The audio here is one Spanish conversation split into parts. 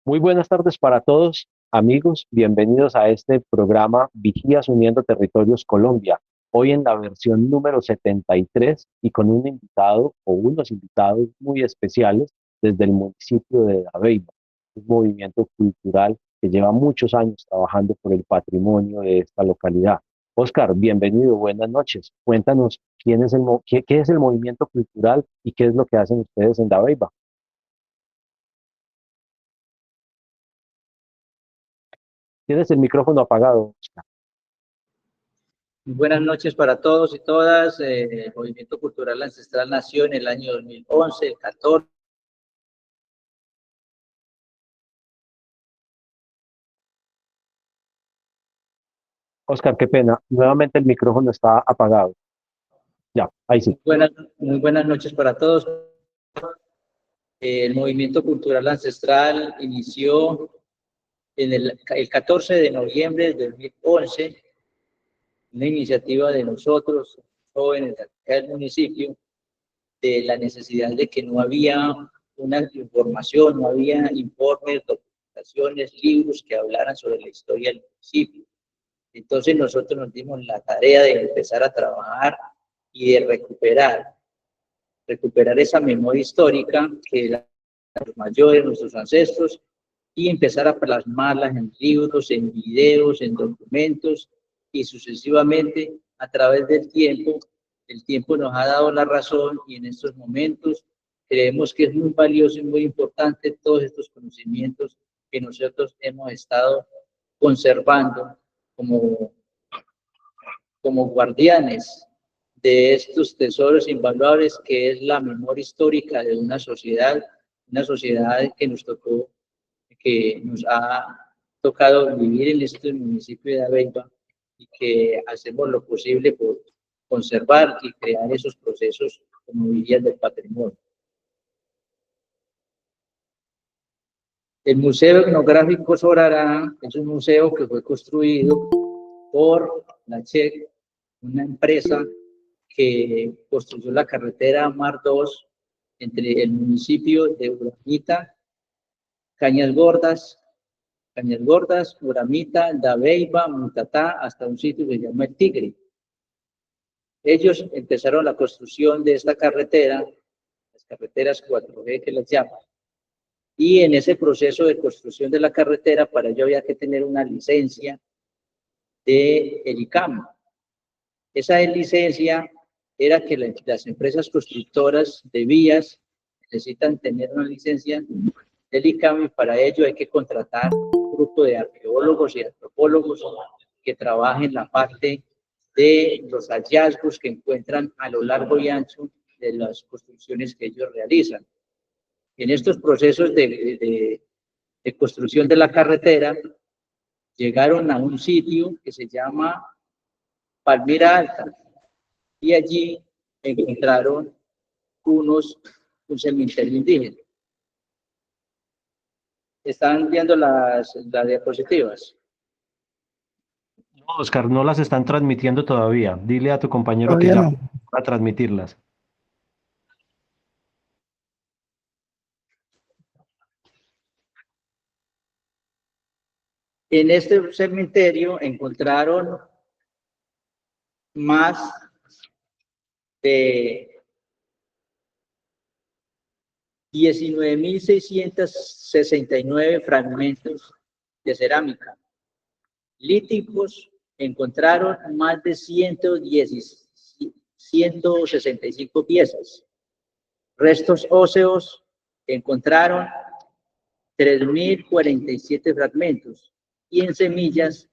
Muy buenas tardes para todos, amigos. Bienvenidos a este programa Vigías Uniendo Territorios Colombia. Hoy en la versión número 73 y con un invitado o unos invitados muy especiales desde el municipio de Dabeiba, un movimiento cultural que lleva muchos años trabajando por el patrimonio de esta localidad. Oscar, bienvenido, buenas noches. Cuéntanos quién es qué es el movimiento cultural y qué es lo que hacen ustedes en Dabeiba. Tienes el micrófono apagado, Oscar. Buenas noches para todos y todas. El Movimiento Cultural Ancestral nació en el año 2011, el 14. Oscar, qué pena. Nuevamente el micrófono está apagado. Ya, ahí sí. Muy buenas noches para todos. El Movimiento Cultural Ancestral inició en el 14 de noviembre de 2011, una iniciativa de nosotros, jóvenes de acá del municipio, de la necesidad de que no había una información, no había informes, documentaciones, libros que hablaran sobre la historia del municipio. Entonces nosotros nos dimos la tarea de empezar a trabajar y de recuperar esa memoria histórica que eran los mayores, nuestros ancestros, y empezar a plasmarlas en libros, en videos, en documentos, y sucesivamente a través del tiempo. El tiempo nos ha dado la razón y en estos momentos creemos que es muy valioso y muy importante todos estos conocimientos que nosotros hemos estado conservando como, como guardianes de estos tesoros invaluables que es la memoria histórica de una sociedad que nos tocó, que nos ha tocado vivir en este municipio de Dabeiba y que hacemos lo posible por conservar y crear esos procesos como vías del patrimonio. El Museo Etnográfico Sorará es un museo que fue construido por la CHEC, una empresa que construyó la carretera Mar 2 entre el municipio de Uramita, Cañas Gordas, Uramita, Dabeiba, Mutatá, hasta un sitio que se llama El Tigre. Ellos empezaron la construcción de esta carretera, las carreteras 4G que las llaman, y en ese proceso de construcción de la carretera, para ello había que tener una licencia de el ICAM. Esa licencia era que las empresas constructoras de vías necesitan tener una licencia del ICAM y para ello hay que contratar un grupo de arqueólogos y antropólogos que trabajen la parte de los hallazgos que encuentran a lo largo y ancho de las construcciones que ellos realizan. En estos procesos de construcción de la carretera, llegaron a un sitio que se llama Palmira Alta, y allí encontraron un cementerio indígena. ¿Están viendo las diapositivas? No, Oscar, no las están transmitiendo todavía. Dile a tu compañero que Todavía ya no. va a transmitirlas. En este cementerio encontraron más de 19.669 fragmentos de cerámica. Líticos encontraron más de 165 piezas. Restos óseos encontraron 3.047 fragmentos y en semillas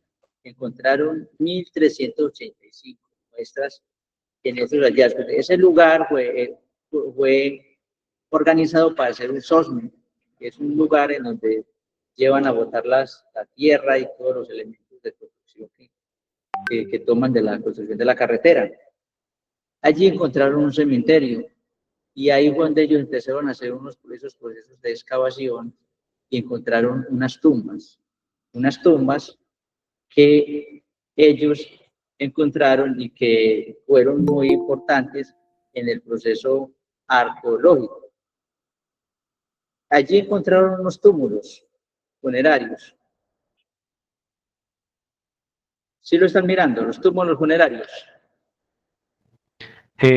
encontraron 1.385 muestras en esos hallazgos. Ese lugar fue organizado para hacer un SOSME, que es un lugar en donde llevan a botar la tierra y todos los elementos de construcción que toman de la construcción de la carretera. Allí encontraron un cementerio y ahí fue donde ellos empezaron a hacer esos procesos de excavación y encontraron unas tumbas que ellos encontraron y que fueron muy importantes en el proceso arqueológico. Allí encontraron unos túmulos funerarios. ¿Sí lo están mirando, los túmulos funerarios?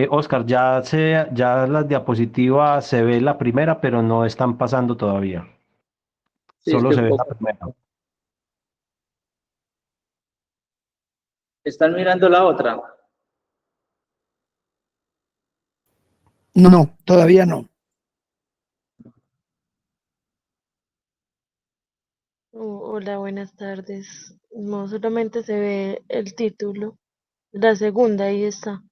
Oscar, ya las diapositivas se ve la primera, pero no están pasando todavía. Sí, es Solo que se un ve la poco. primera. ¿Están mirando la otra? No, todavía no. Hola, buenas tardes. No solamente se ve el título, la segunda, ahí está.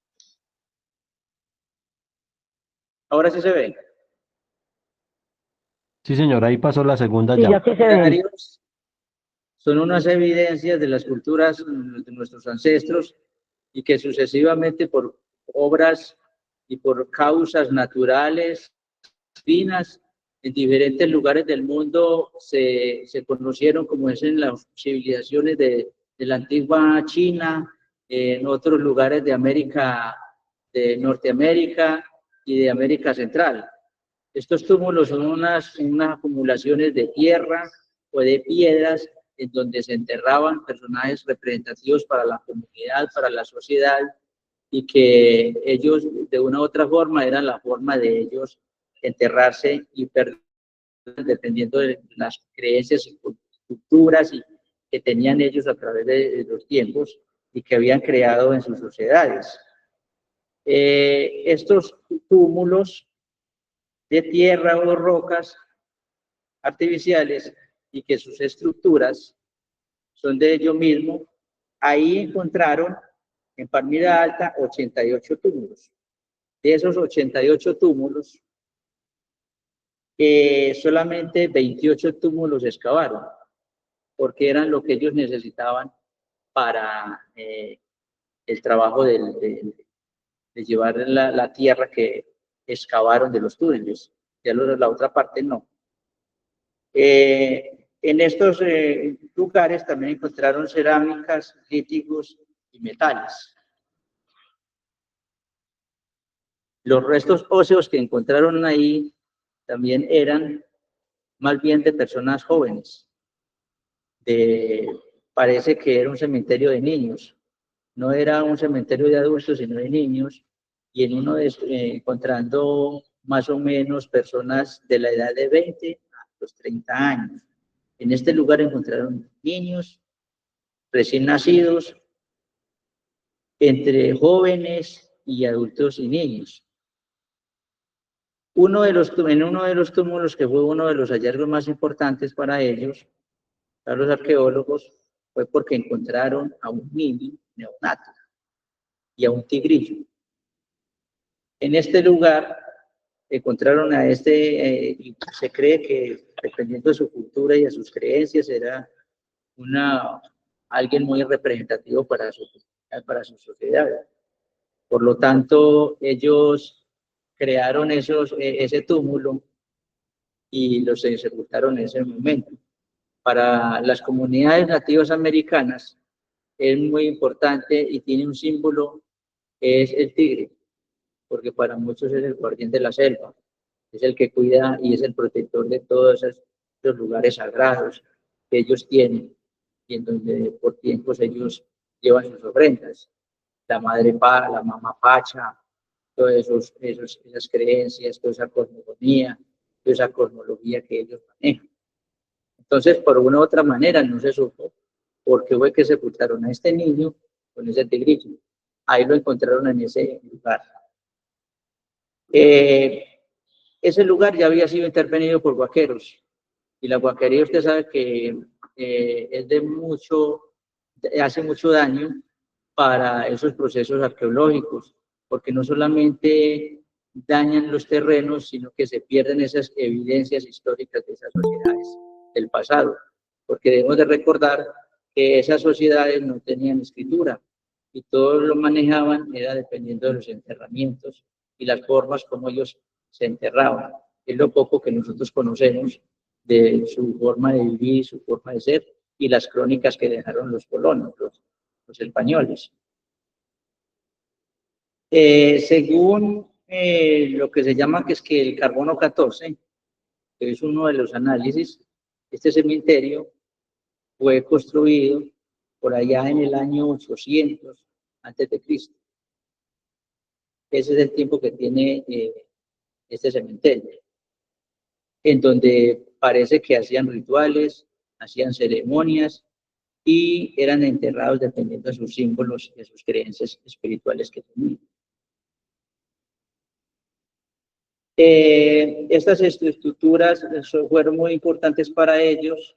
Ahora sí se ve. Sí, señor, ahí pasó la segunda Sí, ya. ya sí se ve. Funerarios son unas evidencias de las culturas de nuestros ancestros y que sucesivamente por obras y por causas naturales, finas, en diferentes lugares del mundo se conocieron, como es en las civilizaciones de la antigua China, en otros lugares de América, de Norteamérica y de América Central. Estos túmulos son unas acumulaciones de tierra o de piedras en donde se enterraban personajes representativos para la comunidad, para la sociedad, y que ellos de una u otra forma eran la forma de ellos enterrarse y perder, dependiendo de las creencias y culturas que tenían ellos a través de los tiempos y que habían creado en sus sociedades. Estos túmulos de tierra o rocas artificiales y que sus estructuras son de ellos mismos, ahí encontraron en Palmira Alta 88 túmulos. De esos 88 túmulos, solamente 28 túmulos excavaron, porque eran lo que ellos necesitaban para el trabajo de llevar la tierra que excavaron de los túneles. Ya la otra parte no. En estos lugares también encontraron cerámicas, líticos y metales. Los restos óseos que encontraron ahí también eran más bien de personas jóvenes. Parece que era un cementerio de niños. No era un cementerio de adultos, sino de niños. Y en uno de encontrando más o menos personas de la edad de 20 a los 30 años. En este lugar encontraron niños recién nacidos, entre jóvenes y adultos y niños. En uno de los túmulos, que fue uno de los hallazgos más importantes para ellos, para los arqueólogos, fue porque encontraron a un niño neonato y a un tigrillo. En este lugar encontraron a se cree que dependiendo de su cultura y de sus creencias era alguien muy representativo para su sociedad. Por lo tanto, ellos crearon ese túmulo y los sepultaron en ese momento. Para las comunidades nativas americanas es muy importante y tiene un símbolo, es el tigre, porque para muchos es el guardián de la selva, es el que cuida y es el protector de todos esos lugares sagrados que ellos tienen y en donde por tiempos ellos llevan sus ofrendas. La la mamá Pacha, todas esas creencias, toda esa cosmogonía, toda esa cosmología que ellos manejan. Entonces, por una u otra manera, no se supo por qué fue que sepultaron a este niño con ese tigrillo. Ahí lo encontraron en ese lugar. Ese lugar ya había sido intervenido por guaqueros, y la guaquería usted sabe que es hace mucho daño para esos procesos arqueológicos, porque no solamente dañan los terrenos, sino que se pierden esas evidencias históricas de esas sociedades del pasado, porque debemos de recordar que esas sociedades no tenían escritura y todo lo manejaban era dependiendo de los enterramientos y las formas como ellos se enterraban. Es lo poco que nosotros conocemos de su forma de vivir, su forma de ser y las crónicas que dejaron los colonos, los españoles. Según lo que se llama que es que el carbono 14, que es uno de los análisis, Este cementerio fue construido por allá en el año 800 antes de Cristo. Ese es el tiempo que tiene este cementerio, en donde parece que hacían rituales, hacían ceremonias y eran enterrados dependiendo de sus símbolos y de sus creencias espirituales que tenían. Estas estructuras fueron muy importantes para ellos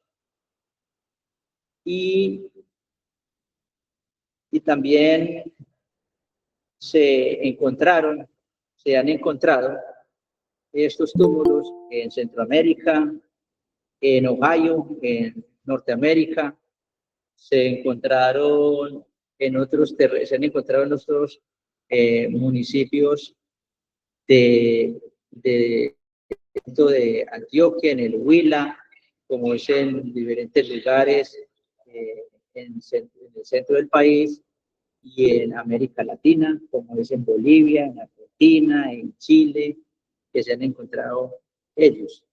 y también se han encontrado estos túmulos en Centroamérica, en Ohio, en Norteamérica, se encontraron se han encontrado en otros municipios de Antioquia, en el Huila, como es en diferentes lugares en el centro del país y en América Latina, como es en Bolivia, en Argentina, en Chile, que se han encontrado ellos.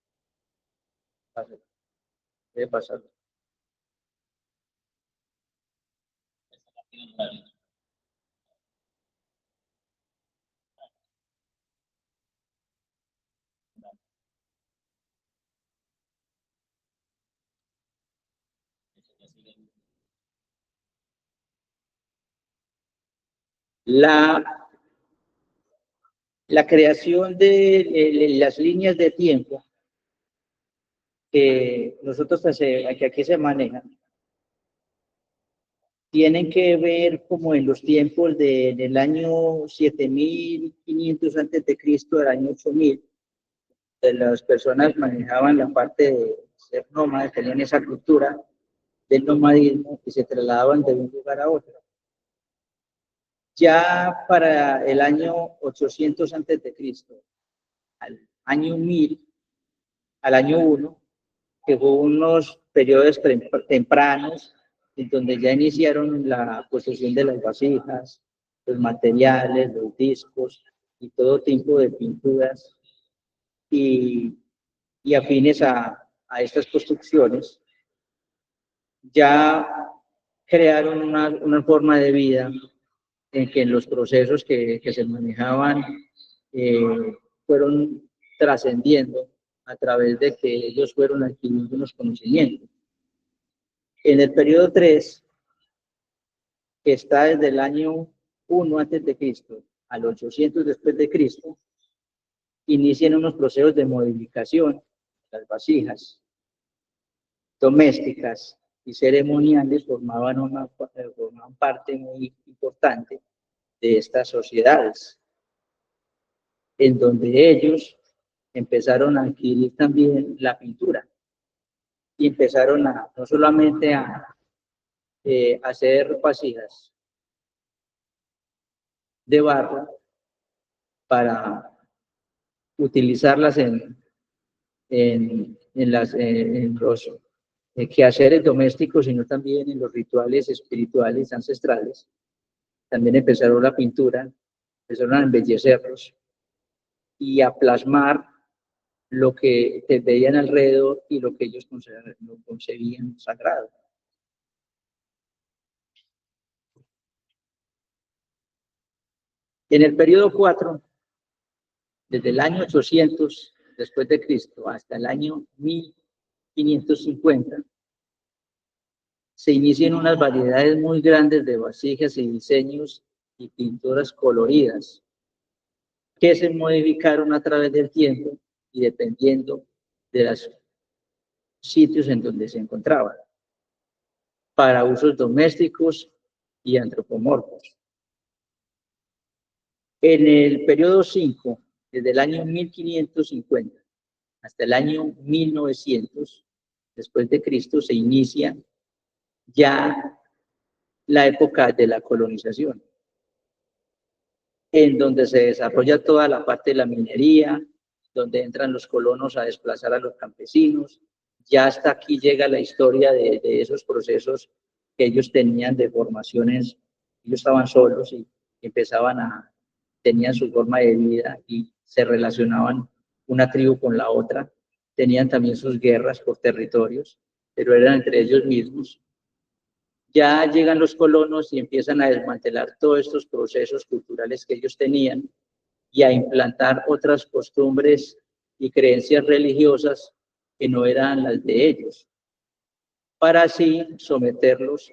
Debe pasar. La creación de las líneas de tiempo que que aquí se manejan, tienen que ver como en los tiempos del año 7500 antes de Cristo, del año 8000, las personas manejaban la parte de ser nómadas, tenían esa cultura del nomadismo y se trasladaban de un lugar a otro. Ya para el año 800 antes de Cristo, al año 1000, al año 1, que fue unos periodos tempranos, en donde ya iniciaron la posesión de las vasijas, los materiales, los discos y todo tipo de pinturas y afines a estas construcciones, ya crearon una forma de vida en que los procesos que se manejaban fueron trascendiendo a través de que ellos fueron adquiriendo unos conocimientos. En el periodo 3, que está desde el año 1 antes de Cristo al 800 después de Cristo, inician unos procesos de modificación. Las vasijas domésticas y ceremoniales formaban parte muy importante de estas sociedades, en donde ellos empezaron a adquirir también la pintura y empezaron no solamente a hacer vasijas de barro para utilizarlas en los quehaceres domésticos, sino también en los rituales espirituales ancestrales. También empezaron la pintura, empezaron a embellecerlos y a plasmar lo que veían alrededor y lo que ellos concebían sagrado. En el periodo 4, desde el año 800 después de Cristo hasta el año 1550, se inician unas variedades muy grandes de vasijas y diseños y pinturas coloridas que se modificaron a través del tiempo y dependiendo de los sitios en donde se encontraban, para usos domésticos y antropomorfos. En el periodo 5, desde el año 1550 hasta el año 1900 después de Cristo, se inicia ya la época de la colonización, en donde se desarrolla toda la parte de la minería, donde entran los colonos a desplazar a los campesinos. Ya hasta aquí llega la historia de esos procesos que ellos tenían de formaciones. Ellos estaban solos y tenían su forma de vida y se relacionaban una tribu con la otra tenían también sus guerras por territorios, pero eran entre ellos mismos. Ya llegan los colonos y empiezan a desmantelar todos estos procesos culturales que ellos tenían y a implantar otras costumbres y creencias religiosas que no eran las de ellos, para así someterlos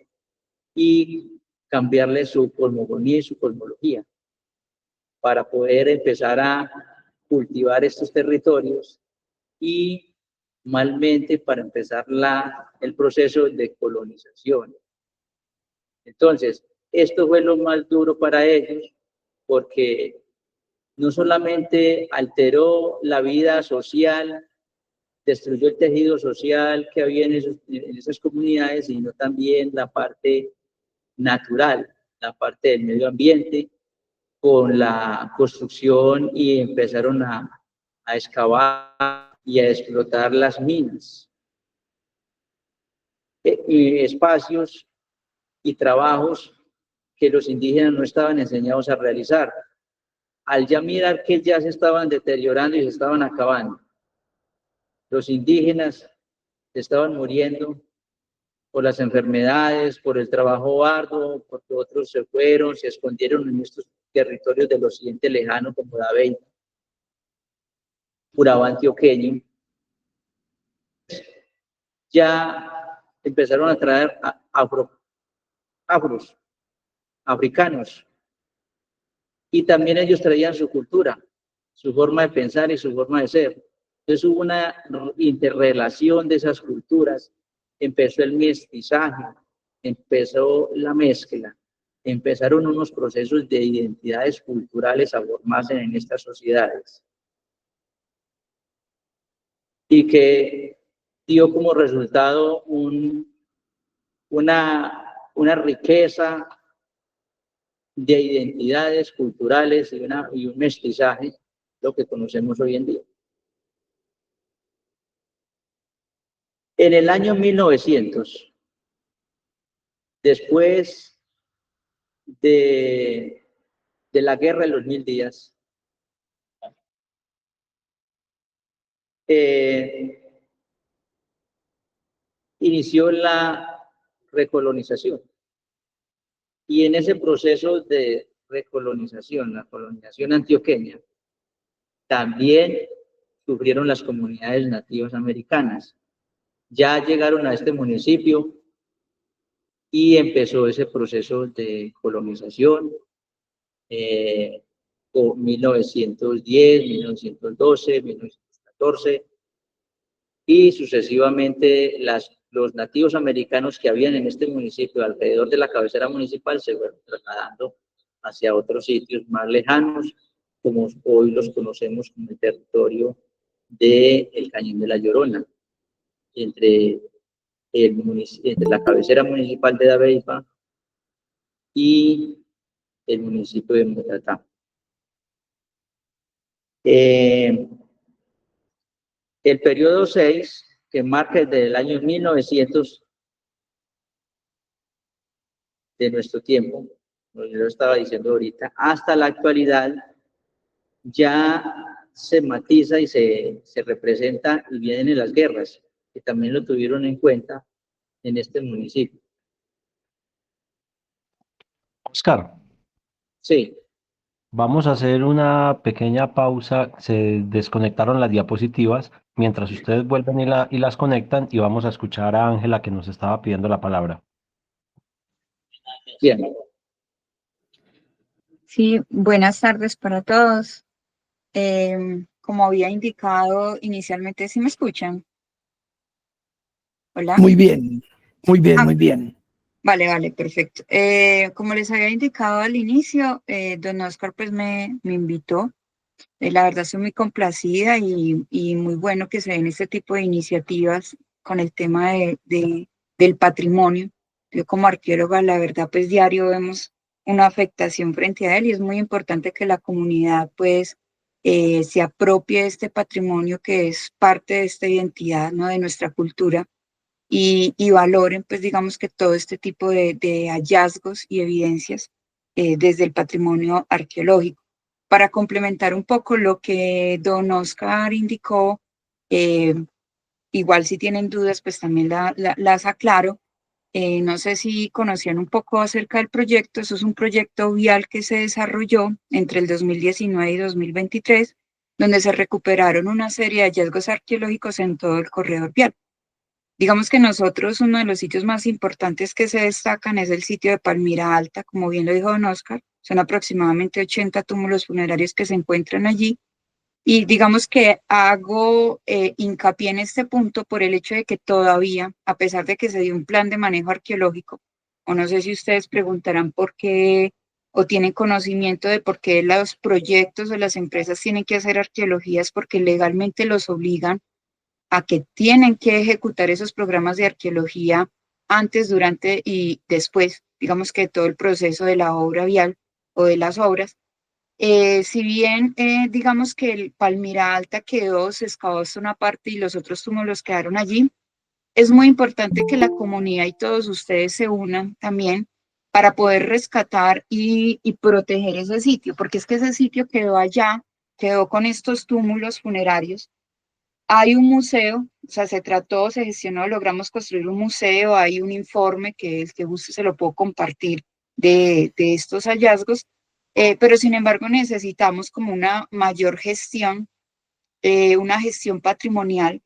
y cambiarle su cosmogonía y su cosmología, para poder empezar a cultivar estos territorios y malmente para empezar el proceso de colonización. Entonces, esto fue lo más duro para ellos porque no solamente alteró la vida social, destruyó el tejido social que había en esas comunidades, sino también la parte natural, la parte del medio ambiente, con la construcción y empezaron a excavar y a explotar las minas. Y espacios y trabajos que los indígenas no estaban enseñados a realizar. Al ya mirar que ya se estaban deteriorando y se estaban acabando, los indígenas estaban muriendo por las enfermedades, por el trabajo arduo, porque otros se fueron, se escondieron en estos territorios del occidente lejano como Dabeita, Urabá antioqueño. Ya empezaron a traer africanos, y también ellos traían su cultura, su forma de pensar y su forma de ser. Entonces hubo una interrelación de esas culturas, empezó el mestizaje, empezó la mezcla, empezaron unos procesos de identidades culturales a formarse en estas sociedades y que dio como resultado una riqueza de identidades culturales y un mestizaje, lo que conocemos hoy en día. En el año 1900, después de la guerra de los 1000 días, inició la recolonización. Y en ese proceso de recolonización, la colonización antioqueña, también sufrieron las comunidades nativas americanas. Ya llegaron a este municipio y empezó ese proceso de colonización, 1910, 1912, 1914, y sucesivamente los nativos americanos que habían en este municipio alrededor de la cabecera municipal se fueron trasladando hacia otros sitios más lejanos, como hoy los conocemos como el territorio del Cañón de la Llorona, entre la cabecera municipal de Dabeiba y el municipio de Mutatá. El periodo 6, que marca desde el año 1900 de nuestro tiempo, como yo lo estaba diciendo ahorita, hasta la actualidad, ya se matiza y se representa y vienen las guerras, que también lo tuvieron en cuenta en este municipio. Oscar, Sí. vamos a hacer una pequeña pausa. Se desconectaron las diapositivas. Mientras ustedes vuelven y las conectan, y vamos a escuchar a Ángela que nos estaba pidiendo la palabra. Bien. Sí, buenas tardes para todos. Como había indicado inicialmente, ¿sí me escuchan? Hola. Muy bien, muy bien, muy bien. Vale, perfecto. Como les había indicado al inicio, don Oscar pues me invitó. La verdad estoy muy complacida y muy bueno que se den este tipo de iniciativas con el tema del patrimonio. Yo como arqueóloga, la verdad, pues diario vemos una afectación frente a él y es muy importante que la comunidad pues se apropie de este patrimonio que es parte de esta identidad, ¿no? De nuestra cultura y valoren pues digamos que todo este tipo de hallazgos y evidencias desde el patrimonio arqueológico. Para complementar un poco lo que don Oscar indicó, igual si tienen dudas, pues también las aclaro. No sé si conocían un poco acerca del proyecto. Eso es un proyecto vial que se desarrolló entre el 2019 y 2023, donde se recuperaron una serie de hallazgos arqueológicos en todo el corredor vial. Digamos que nosotros, uno de los sitios más importantes que se destacan es el sitio de Palmira Alta, como bien lo dijo don Oscar. Son aproximadamente 80 túmulos funerarios que se encuentran allí. Y digamos que hago hincapié en este punto por el hecho de que todavía, a pesar de que se dio un plan de manejo arqueológico, o no sé si ustedes preguntarán por qué o tienen conocimiento de por qué los proyectos o las empresas tienen que hacer arqueologías, porque legalmente los obligan a que tienen que ejecutar esos programas de arqueología antes, durante y después, digamos que todo el proceso de la obra vial o de las obras. Si bien digamos que el Palmira Alta quedó, se excavó hasta una parte y los otros túmulos quedaron allí, es muy importante que la comunidad y todos ustedes se unan también para poder rescatar y proteger ese sitio, porque es que ese sitio quedó allá, quedó con estos túmulos funerarios. Hay un museo, o sea, se trató, se gestionó, logramos construir un museo, hay un informe que el que guste se lo puedo compartir de estos hallazgos, pero sin embargo necesitamos como una mayor gestión, una gestión patrimonial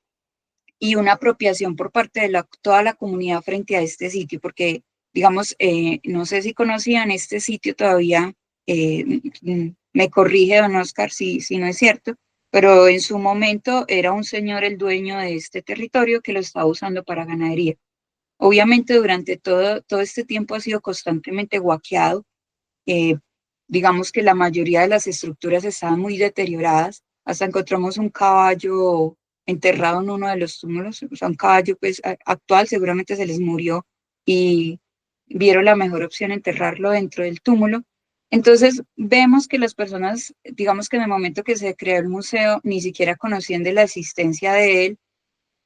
y una apropiación por parte de toda la comunidad frente a este sitio, porque digamos, no sé si conocían este sitio todavía, me corrige don Oscar si no es cierto, pero en su momento era un señor el dueño de este territorio que lo estaba usando para ganadería. Obviamente durante todo este tiempo ha sido constantemente guaqueado. eh, digamos que la mayoría de las estructuras estaban muy deterioradas. Hasta encontramos un caballo enterrado en uno de los túmulos, o sea, un caballo pues actual, seguramente se les murió y vieron la mejor opción enterrarlo dentro del túmulo. Entonces vemos que las personas, digamos que en el momento que se creó el museo, ni siquiera conocían de la existencia de él,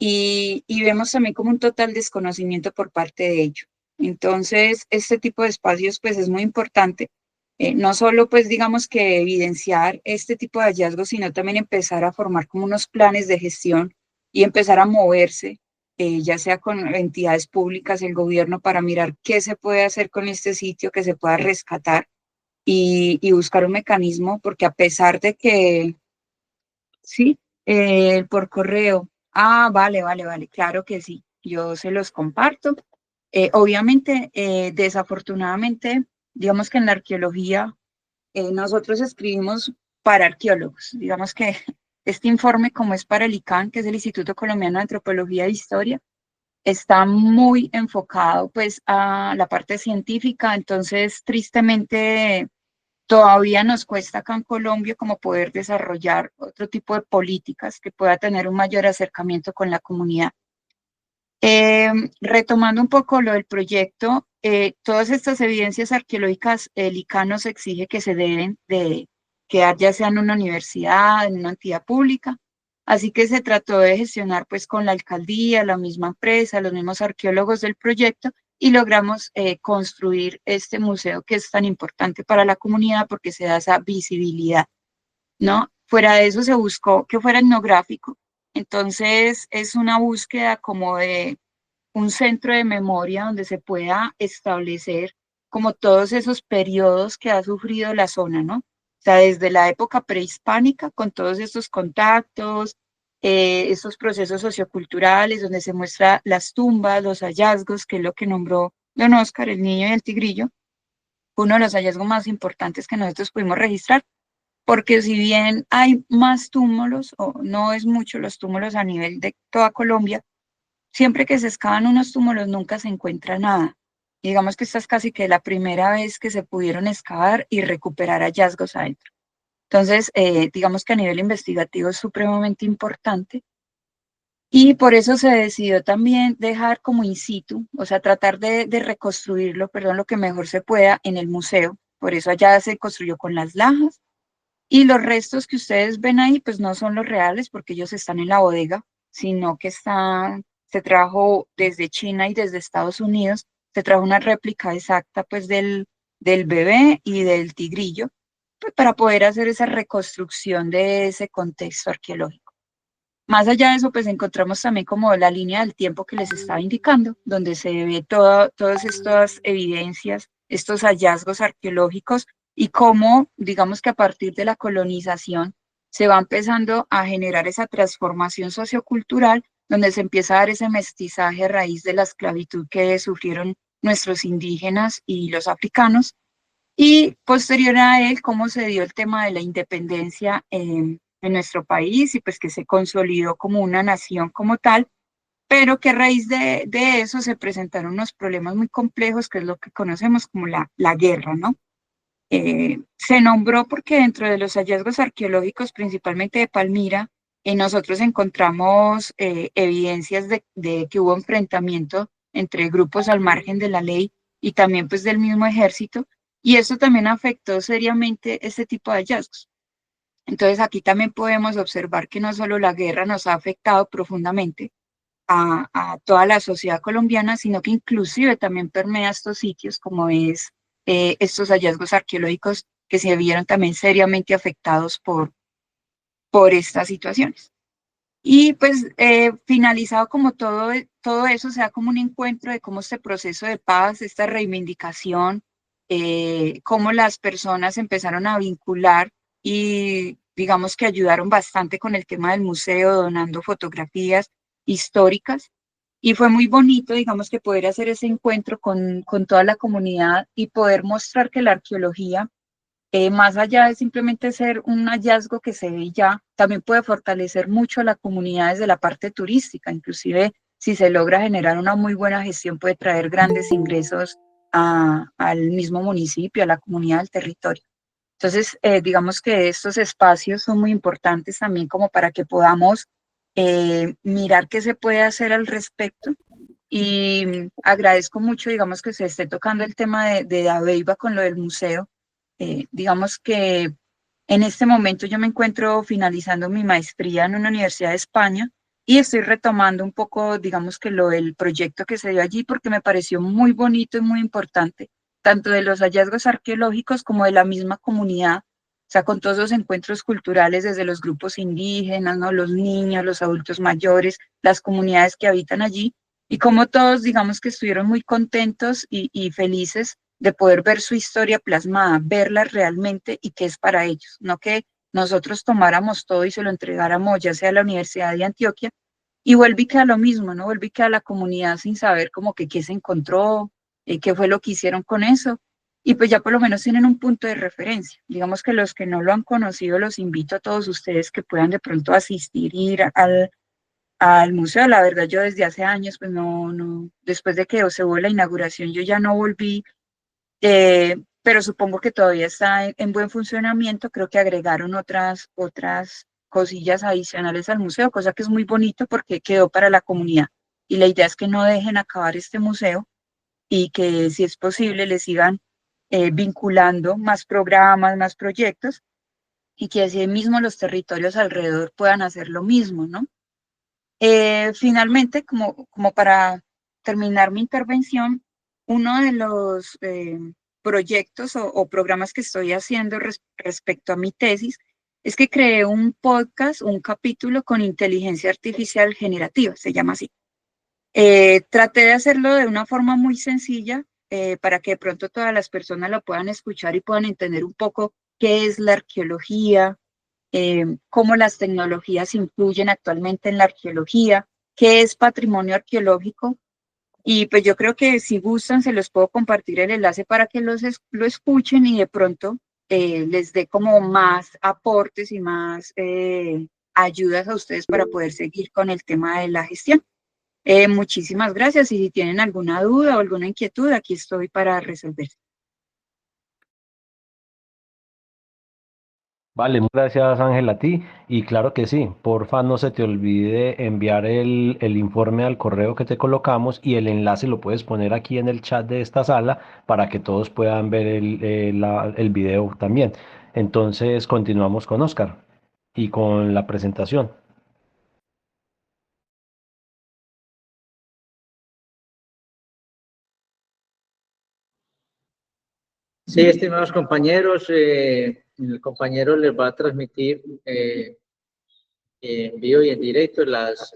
y vemos también como un total desconocimiento por parte de ello. Entonces, este tipo de espacios pues es muy importante, no solo pues digamos que evidenciar este tipo de hallazgos, sino también empezar a formar como unos planes de gestión y empezar a moverse, ya sea con entidades públicas, el gobierno, para mirar qué se puede hacer con este sitio, que se pueda rescatar y buscar un mecanismo, porque a pesar de que sí, por correo. Ah, vale, claro que sí, yo se los comparto. Obviamente, desafortunadamente, digamos que en la arqueología, nosotros escribimos para arqueólogos. Digamos que este informe, como es para el ICANN, que es el Instituto Colombiano de Antropología e Historia, está muy enfocado pues a la parte científica. Entonces, tristemente, todavía nos cuesta acá en Colombia como poder desarrollar otro tipo de políticas que pueda tener un mayor acercamiento con la comunidad. Retomando un poco lo del proyecto, todas estas evidencias arqueológicas, el ICANN nos exige que se deben de quedar ya sea en una universidad, en una entidad pública. Así que se trató de gestionar pues con la alcaldía, la misma empresa, los mismos arqueólogos del proyecto, y logramos construir este museo que es tan importante para la comunidad porque se da esa visibilidad, ¿no? Fuera de eso se buscó que fuera etnográfico. Entonces es una búsqueda como de un centro de memoria donde se pueda establecer como todos esos periodos que ha sufrido la zona, ¿no? O sea, desde la época prehispánica, con todos estos contactos, estos procesos socioculturales, donde se muestra las tumbas, los hallazgos, que es lo que nombró don Oscar, el niño y el tigrillo, uno de los hallazgos más importantes que nosotros pudimos registrar, porque si bien hay más túmulos, o no es mucho los túmulos a nivel de toda Colombia, siempre que se excavan unos túmulos nunca se encuentra nada. Y digamos que esta es casi que la primera vez que se pudieron excavar y recuperar hallazgos adentro. Entonces, digamos que a nivel investigativo es supremamente importante, y por eso se decidió también dejar como in situ, o sea, tratar de reconstruirlo, perdón, lo que mejor se pueda en el museo. Por eso allá se construyó con las lajas, y los restos que ustedes ven ahí, pues no son los reales porque ellos están en la bodega, sino que se trajo desde China y desde Estados Unidos, se trajo una réplica exacta pues del bebé y del tigrillo, pues para poder hacer esa reconstrucción de ese contexto arqueológico. Más allá de eso, pues encontramos también como la línea del tiempo que les estaba indicando, donde se ve todas estas evidencias, estos hallazgos arqueológicos y cómo, digamos que a partir de la colonización se va empezando a generar esa transformación sociocultural, donde se empieza a dar ese mestizaje a raíz de la esclavitud que sufrieron nuestros indígenas y los africanos. Y posterior a él, cómo se dio el tema de la independencia en nuestro país y pues que se consolidó como una nación como tal, pero que a raíz de eso se presentaron unos problemas muy complejos, que es lo que conocemos como la guerra, ¿no? Se nombró porque dentro de los hallazgos arqueológicos, principalmente de Palmira, nosotros encontramos evidencias de que hubo enfrentamiento entre grupos al margen de la ley y también pues del mismo ejército, y eso también afectó seriamente este tipo de hallazgos. Entonces aquí también podemos observar que no solo la guerra nos ha afectado profundamente a toda la sociedad colombiana, sino que inclusive también permea estos sitios como es estos hallazgos arqueológicos que se vieron también seriamente afectados por estas situaciones. Y pues finalizado como todo eso, se da como un encuentro de cómo este proceso de paz, esta reivindicación, cómo las personas empezaron a vincular y digamos que ayudaron bastante con el tema del museo, donando fotografías históricas. Y fue muy bonito, digamos, que poder hacer ese encuentro con toda la comunidad y poder mostrar que la arqueología más allá de simplemente ser un hallazgo que se ve ya, también puede fortalecer mucho a la comunidad desde la parte turística, inclusive si se logra generar una muy buena gestión puede traer grandes ingresos al mismo municipio, a la comunidad del territorio. Entonces, digamos que estos espacios son muy importantes también como para que podamos mirar qué se puede hacer al respecto. Y agradezco mucho, digamos, que se esté tocando el tema de Dabeiba con lo del museo. Digamos que en este momento yo me encuentro finalizando mi maestría en una universidad de España y estoy retomando un poco, digamos que lo del proyecto que se dio allí porque me pareció muy bonito y muy importante, tanto de los hallazgos arqueológicos como de la misma comunidad, o sea, con todos los encuentros culturales desde los grupos indígenas, ¿no? Los niños, los adultos mayores, las comunidades que habitan allí y como todos, digamos que estuvieron muy contentos y felices de poder ver su historia plasmada, verla realmente y qué es para ellos, no que nosotros tomáramos todo y se lo entregáramos ya sea a la Universidad de Antioquia y vuelve y queda lo mismo, ¿no? Vuelve y queda la comunidad sin saber como que qué se encontró, qué fue lo que hicieron con eso y pues ya por lo menos tienen un punto de referencia. Digamos que los que no lo han conocido, los invito a todos ustedes que puedan de pronto asistir, ir al museo. La verdad, yo desde hace años, pues después de que se hubo la inauguración, yo ya no volví, pero supongo que todavía está en buen funcionamiento. Creo que agregaron otras cosillas adicionales al museo, cosa que es muy bonito porque quedó para la comunidad. Y la idea es que no dejen acabar este museo y que, si es posible, le sigan vinculando más programas, más proyectos y que así mismo los territorios alrededor puedan hacer lo mismo, ¿no? Finalmente, como para terminar mi intervención, uno de los proyectos o programas que estoy haciendo respecto a mi tesis es que creé un podcast, un capítulo con inteligencia artificial generativa, se llama así. Traté de hacerlo de una forma muy sencilla para que de pronto todas las personas lo puedan escuchar y puedan entender un poco qué es la arqueología, cómo las tecnologías influyen actualmente en la arqueología, qué es patrimonio arqueológico. Y pues yo creo que si gustan, se los puedo compartir el enlace para que lo escuchen y de pronto les dé como más aportes y más ayudas a ustedes para poder seguir con el tema de la gestión. Muchísimas gracias y si tienen alguna duda o alguna inquietud, aquí estoy para resolver. Vale, muchas gracias Ángel a ti. Y claro que sí, porfa no se te olvide enviar el informe al correo que te colocamos y el enlace lo puedes poner aquí en el chat de esta sala para que todos puedan ver el video también. Entonces continuamos con Oscar y con la presentación. Sí, estimados compañeros, el compañero les va a transmitir en vivo y en directo las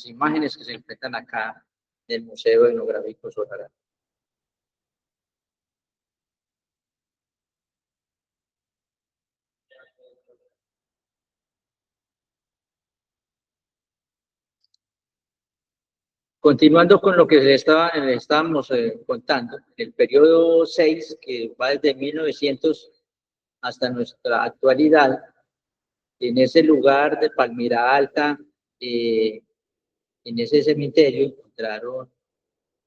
imágenes que se encuentran acá del Museo Etnográfico Solará. Continuando con lo que le estábamos contando, el periodo 6, que va desde 1900 hasta nuestra actualidad, en ese lugar de Palmira Alta, en ese cementerio encontraron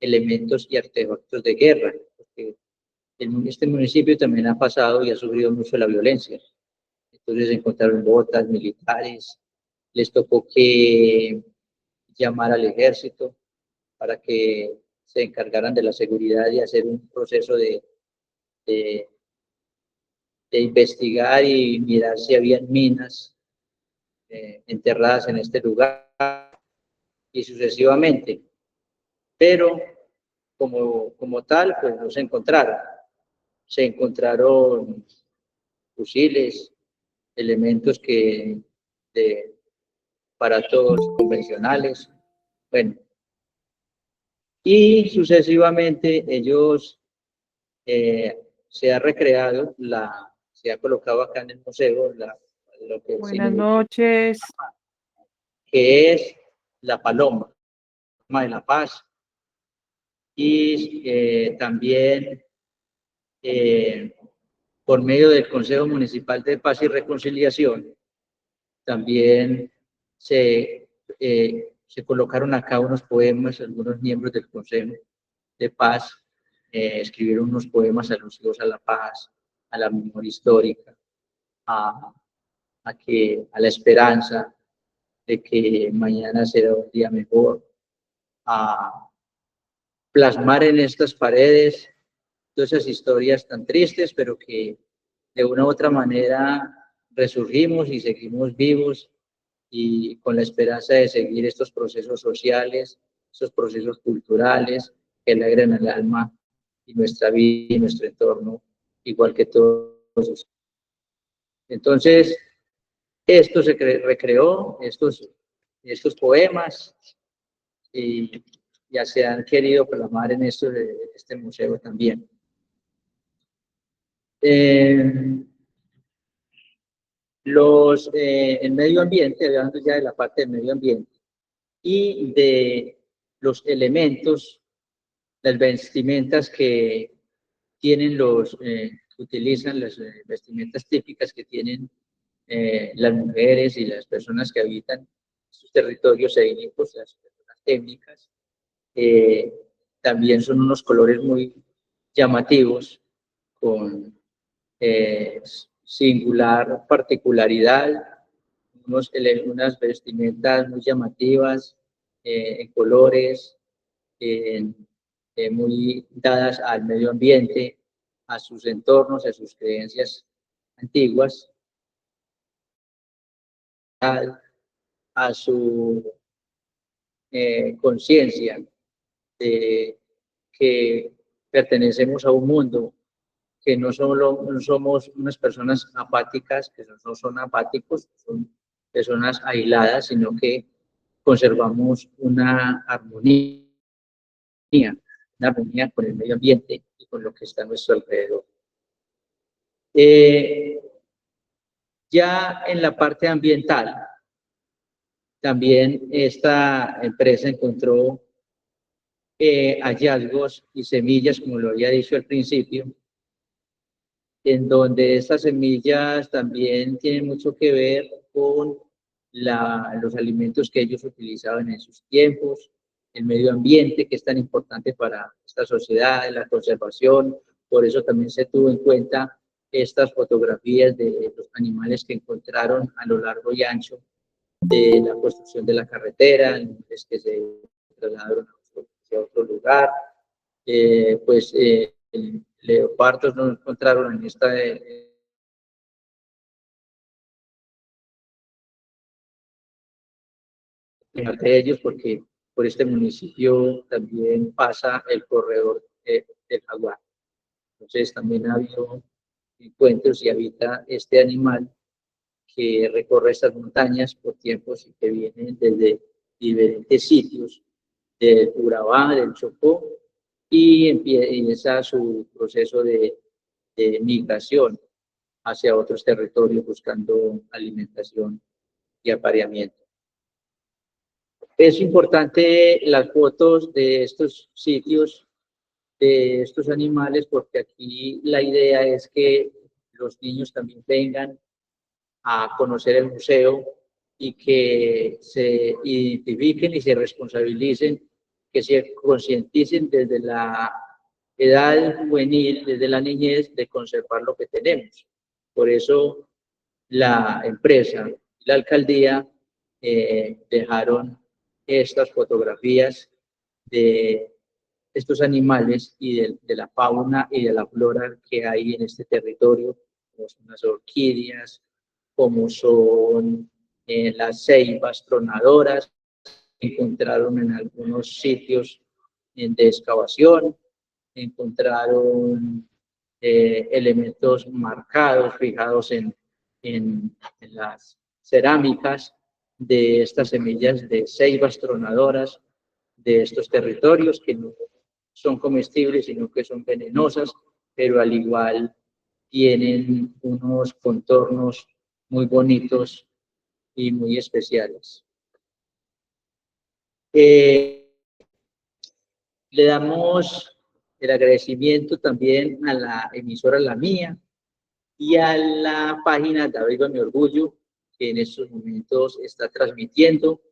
elementos y artefactos de guerra, porque este municipio también ha pasado y ha sufrido mucho la violencia. Entonces encontraron botas militares, les tocó que llamar al ejército para que se encargaran de la seguridad y hacer un proceso de, de investigar y mirar si habían minas enterradas en este lugar y sucesivamente. Pero como tal, pues no se encontraron. Se encontraron fusiles, elementos para todos convencionales. Bueno, y sucesivamente ellos se ha recreado, se ha colocado acá en el museo lo que Buenas noches. que es la paloma de la paz, y también por medio del Consejo Municipal de Paz y Reconciliación, también se colocaron acá unos poemas, algunos miembros del Consejo de Paz escribieron unos poemas alusivos a la paz, a la memoria histórica, a la esperanza de que mañana será un día mejor, a plasmar en estas paredes todas esas historias tan tristes, pero que de una u otra manera resurgimos y seguimos vivos y con la esperanza de seguir estos procesos sociales, estos procesos culturales que alegran el alma y nuestra vida y nuestro entorno, igual que todos. Entonces, esto se recreó, estos poemas, y ya se han querido plasmar en este museo también. El medio ambiente, hablando ya de la parte del medio ambiente y de los elementos, las vestimentas que tienen que utilizan las vestimentas típicas que tienen las mujeres y las personas que habitan estos territorios étnicos, las personas étnicas, también son unos colores muy llamativos, con singular particularidad, unas vestimentas muy llamativas, en colores, muy dadas al medio ambiente, a sus entornos, a sus creencias antiguas, a su conciencia de que pertenecemos a un mundo, que no somos unas personas apáticas, que no son apáticos, son personas aisladas, sino que conservamos una armonía con el medio ambiente y con lo que está a nuestro alrededor. Ya en la parte ambiental, también esta empresa encontró hallazgos y semillas, como lo había dicho al principio, en donde estas semillas también tienen mucho que ver con los alimentos que ellos utilizaban en sus tiempos, el medio ambiente, que es tan importante para esta sociedad, la conservación. Por eso también se tuvo en cuenta estas fotografías de los animales que encontraron a lo largo y ancho de la construcción de la carretera, animales que se trasladaron a otro lugar. Leopardos no encontraron en esta de ellos, porque por este municipio también pasa el corredor del jaguar. Entonces también ha habido encuentros y habita este animal que recorre estas montañas por tiempos y que vienen desde diferentes sitios del Urabá, del Chocó, y empieza su proceso de migración hacia otros territorios buscando alimentación y apareamiento. Es importante las fotos de estos sitios, de estos animales, porque aquí la idea es que los niños también vengan a conocer el museo y que se identifiquen y se responsabilicen, que se concienticen desde la edad juvenil, desde la niñez, de conservar lo que tenemos. Por eso la empresa y la alcaldía dejaron estas fotografías de estos animales y de la fauna y de la flora que hay en este territorio, como son las orquídeas, como son las ceibas tronadoras, que encontraron en algunos sitios de excavación, encontraron elementos marcados, fijados en las cerámicas de estas semillas de ceibas tronadoras de estos territorios, que no son comestibles, sino que son venenosas, pero al igual tienen unos contornos muy bonitos y muy especiales. Le damos el agradecimiento también a la emisora La Mía y a la página Dabeiba Mi Orgullo, que en estos momentos está transmitiendo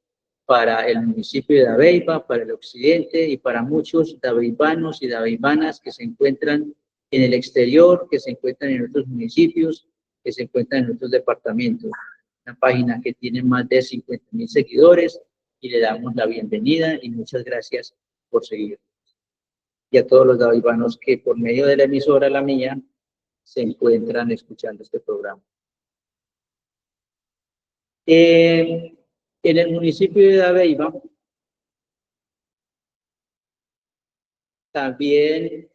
para el municipio de Dabeiba, para el occidente y para muchos dabeibanos y dabeibanas que se encuentran en el exterior, que se encuentran en otros municipios, que se encuentran en otros departamentos. Una página que tiene más de 50.000 seguidores y le damos la bienvenida y muchas gracias por seguir. Y a todos los dabeibanos que por medio de la emisora La Mía se encuentran escuchando este programa. En el municipio de Dabeiba también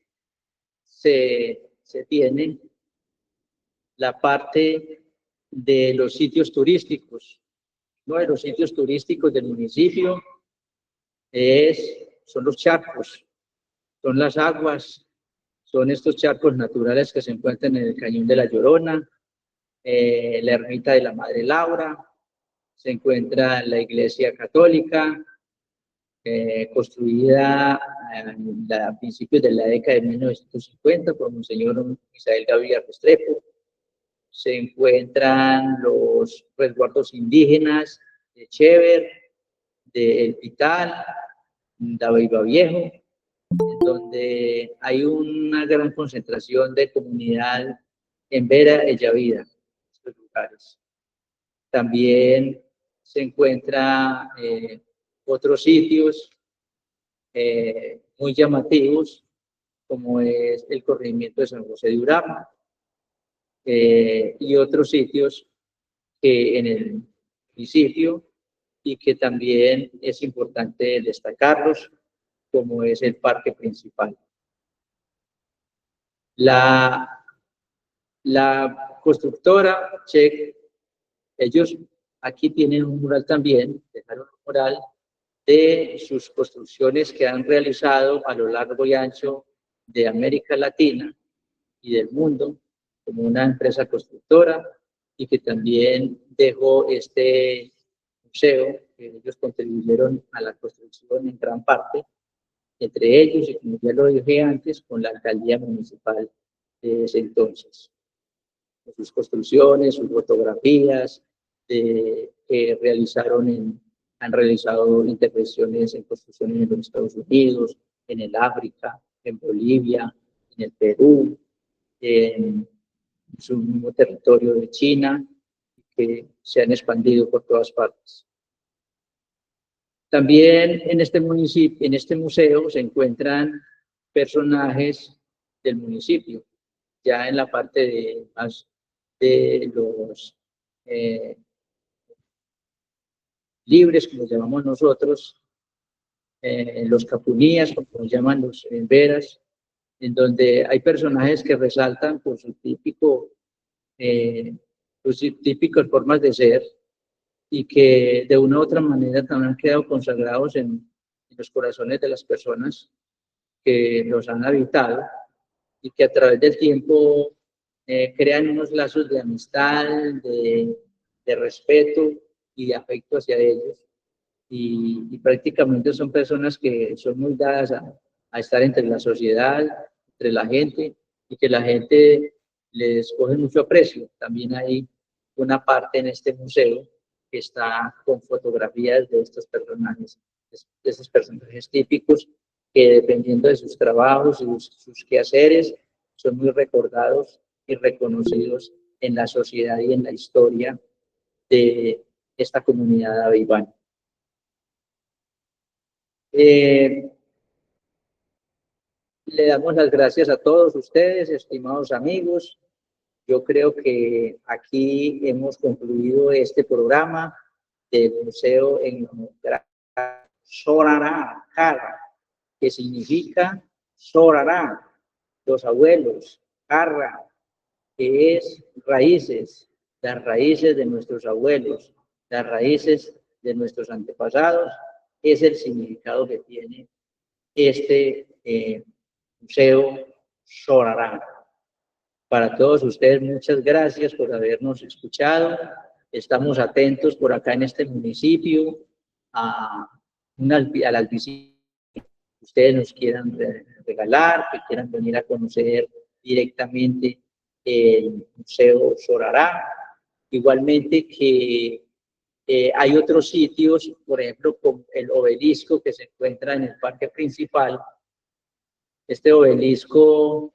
se tiene la parte de los sitios turísticos. Uno de los sitios turísticos del municipio son los charcos, son las aguas, son estos charcos naturales que se encuentran en el Cañón de la Llorona, la ermita de la Madre Laura, se encuentra la iglesia católica, construida a principios de la década de 1950 por Monseñor Misael Gaviria Restrepo. Se encuentran los resguardos indígenas de Chever, de El Pital, Dabeiba Viejo, donde hay una gran concentración de comunidad en Vera y Yavida, estos lugares. También se encuentran otros sitios muy llamativos, como es el corregimiento de San José de Urama, y otros sitios que en el municipio y que también es importante destacarlos, como es el parque principal. La constructora Check, ellos aquí tienen un mural también, dejaron un mural de sus construcciones que han realizado a lo largo y ancho de América Latina y del mundo, como una empresa constructora, y que también dejó este museo, que ellos contribuyeron a la construcción en gran parte, entre ellos, y como ya lo dije antes, con la alcaldía municipal de ese entonces. Sus construcciones, sus fotografías, que han realizado intervenciones en construcciones en los Estados Unidos, en el África, en Bolivia, en el Perú, en su mismo territorio de China, que se han expandido por todas partes. También en este municipio, en este museo, se encuentran personajes del municipio, ya en la parte más de los libres, como llamamos nosotros, los capunías, como llaman los veras, en donde hay personajes que resaltan por su típico sus típicas formas de ser, y que de una u otra manera también han quedado consagrados en los corazones de las personas que los han habitado, y que a través del tiempo crean unos lazos de amistad, de respeto y de afecto hacia ellos. Y prácticamente son personas que son muy dadas a estar entre la sociedad, entre la gente, y que la gente les coge mucho aprecio. También hay una parte en este museo que está con fotografías de estos personajes, de esos personajes típicos que, dependiendo de sus trabajos y sus quehaceres, son muy recordados y reconocidos en la sociedad y en la historia de esta comunidad aveibana. Le damos las gracias a todos ustedes, estimados amigos. Yo creo que aquí hemos concluido este programa del Museo Etnográfico Sorará, Carra, que significa Sorará, los abuelos, Carra, que es raíces, las raíces de nuestros abuelos, las raíces de nuestros antepasados, es el significado que tiene este Museo Sorará. Para todos ustedes, muchas gracias por habernos escuchado. Estamos atentos por acá en este municipio a las visitas que ustedes nos quieran regalar, que quieran venir a conocer directamente el Museo Sorará. Igualmente que hay otros sitios, por ejemplo, como el obelisco que se encuentra en el parque principal. Este obelisco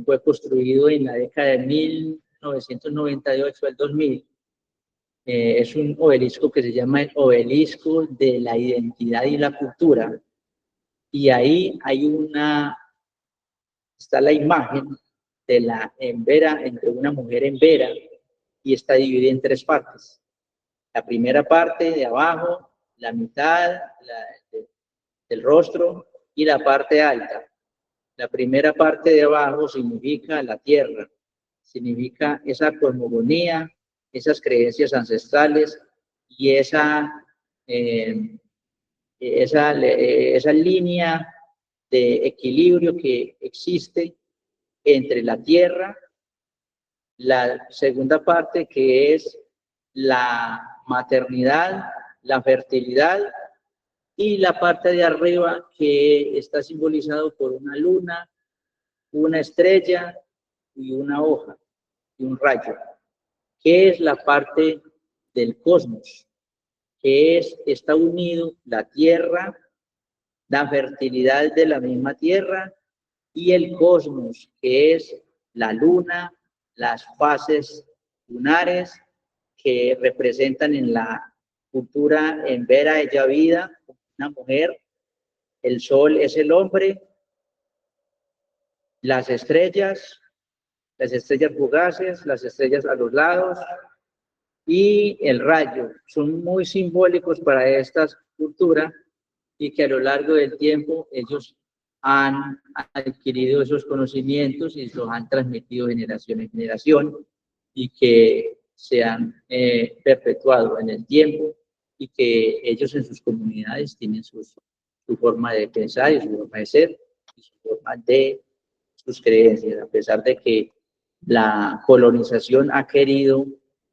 fue construido en la década de 1998 al 2000. Es un obelisco que se llama el Obelisco de la Identidad y la Cultura. Y ahí está la imagen de la embera, entre una mujer embera, y está dividida en tres partes. La primera parte de abajo, la mitad del rostro y la parte alta. La primera parte de abajo significa la tierra, significa esa cosmogonía, esas creencias ancestrales y esa línea de equilibrio que existe entre la tierra. La segunda parte, que es la maternidad, la fertilidad, y la parte de arriba, que está simbolizado por una luna, una estrella y una hoja y un rayo, que es la parte del cosmos, que está unido la tierra, la fertilidad de la misma tierra, y el cosmos, que es la luna, las fases lunares que representan en la cultura embera ella vida, una mujer. El sol es el hombre, las estrellas fugaces, las estrellas a los lados y el rayo son muy simbólicos para esta cultura, y que a lo largo del tiempo ellos han adquirido esos conocimientos y los han transmitido generación en generación, y que se han perpetuado en el tiempo, y que ellos en sus comunidades tienen su forma de pensar y su forma de ser y su forma de sus creencias, a pesar de que la colonización ha querido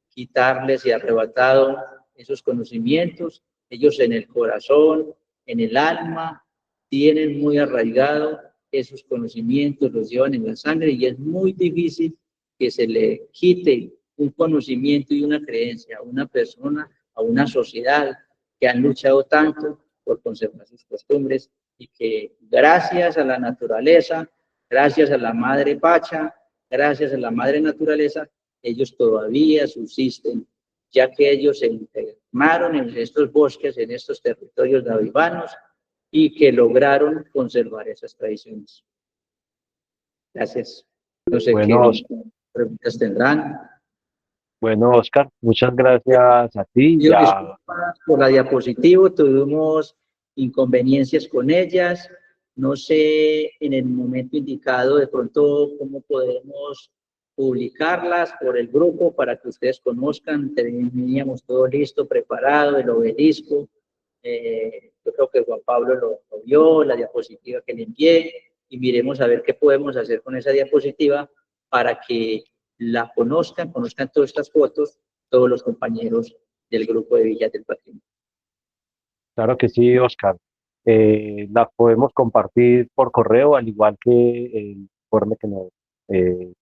quitarles y arrebatado esos conocimientos. Ellos en el corazón, en el alma, tienen muy arraigado esos conocimientos, los llevan en la sangre, y es muy difícil que se le quite un conocimiento y una creencia a una persona, a una sociedad que han luchado tanto por conservar sus costumbres, y que gracias a la naturaleza, gracias a la madre Pacha, gracias a la madre naturaleza, ellos todavía subsisten, ya que ellos se internaron en estos bosques, en estos territorios aveibanos, y que lograron conservar esas tradiciones. Gracias. No sé Bueno, qué preguntas tendrán. bueno, Oscar, muchas gracias a ti. Yo disculpa por la diapositiva, tuvimos inconveniencias con ellas. No sé en el momento indicado de pronto cómo podemos publicarlas por el grupo para que ustedes conozcan. Teníamos todo listo, preparado, el obelisco. Yo creo que Juan Pablo lo vio, la diapositiva que le envié, y miremos a ver qué podemos hacer con esa diapositiva para que la conozcan todas estas fotos, todos los compañeros del grupo de Villas del Patrimonio. Claro que sí, Oscar. La podemos compartir por correo, al igual que el informe que nos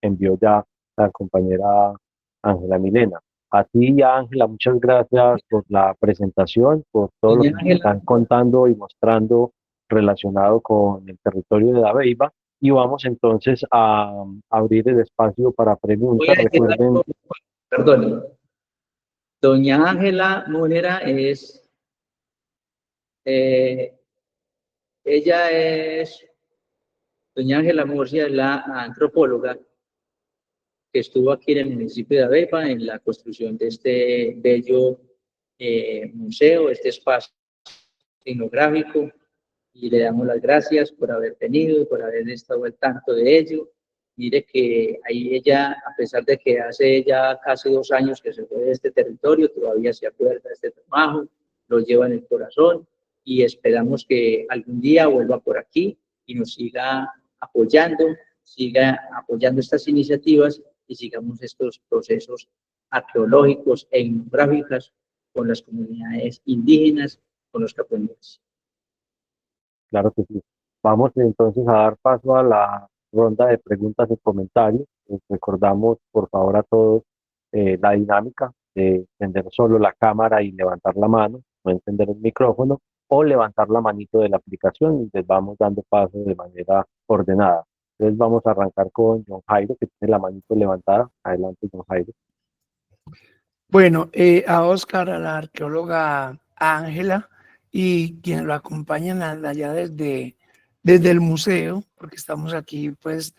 envió ya la compañera Ángela Milena. A ti y a Ángela, muchas gracias por la presentación, por todo lo Doña que nos Ángela, están contando y mostrando relacionado con el territorio de Dabeiba. Y vamos entonces a abrir el espacio para voy preguntas. a decir Recuerden, algo, perdón. Doña Ángela Múnera eh, ella es, doña Ángela Murcia es la antropóloga que estuvo aquí en el municipio de Abepa en la construcción de este bello museo, este espacio etnográfico, y le damos las gracias por haber venido, por haber estado al tanto de ello. Mire que ahí ella, a pesar de que hace ya casi 2 años que se fue de este territorio, todavía se acuerda de este trabajo, lo lleva en el corazón, y esperamos que algún día vuelva por aquí y nos siga apoyando estas iniciativas, y sigamos estos procesos arqueológicos e etnográficos con las comunidades indígenas, con los caponeses. claro que sí. Vamos entonces a dar paso a la ronda de preguntas y comentarios. Recordamos, por favor, a todos la dinámica de encender solo la cámara y levantar la mano, no encender el micrófono, o levantar la manito de la aplicación, y les vamos dando paso de manera ordenada. Entonces vamos a arrancar con John Jairo, que tiene la manito levantada. Adelante, John Jairo. Bueno, a Oscar, a la arqueóloga Ángela y quienes lo acompañan allá desde el museo, porque estamos aquí pues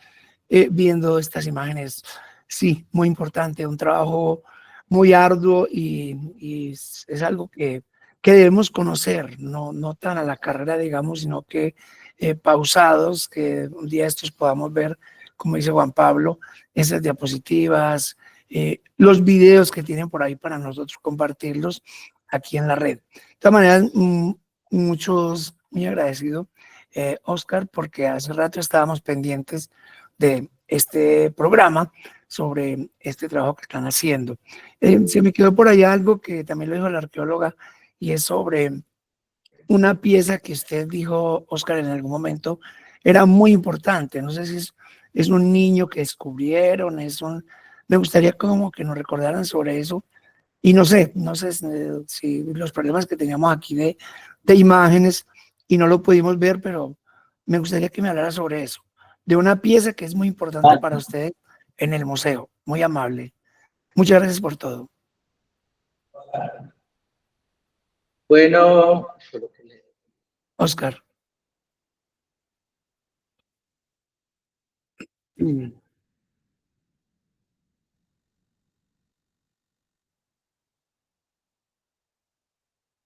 viendo estas imágenes. Sí, muy importante, un trabajo muy arduo y es algo que debemos conocer, no tan a la carrera, digamos, sino que pausados, que un día estos podamos ver, como dice Juan Pablo, esas diapositivas, los videos que tienen por ahí para nosotros compartirlos aquí en la red. De todas maneras, muy agradecido, Oscar, porque hace rato estábamos pendientes de este programa sobre este trabajo que están haciendo. Se me quedó por allá algo que también lo dijo la arqueóloga, y es sobre una pieza que usted dijo, Oscar, en algún momento, era muy importante. No sé si es un niño que descubrieron, me gustaría como que nos recordaran sobre eso. Y no sé si los problemas que teníamos aquí de imágenes y no lo pudimos ver, pero me gustaría que me hablara sobre eso, de una pieza que es muy importante para usted en el museo. Muy amable. Muchas gracias por todo. Bueno, Oscar.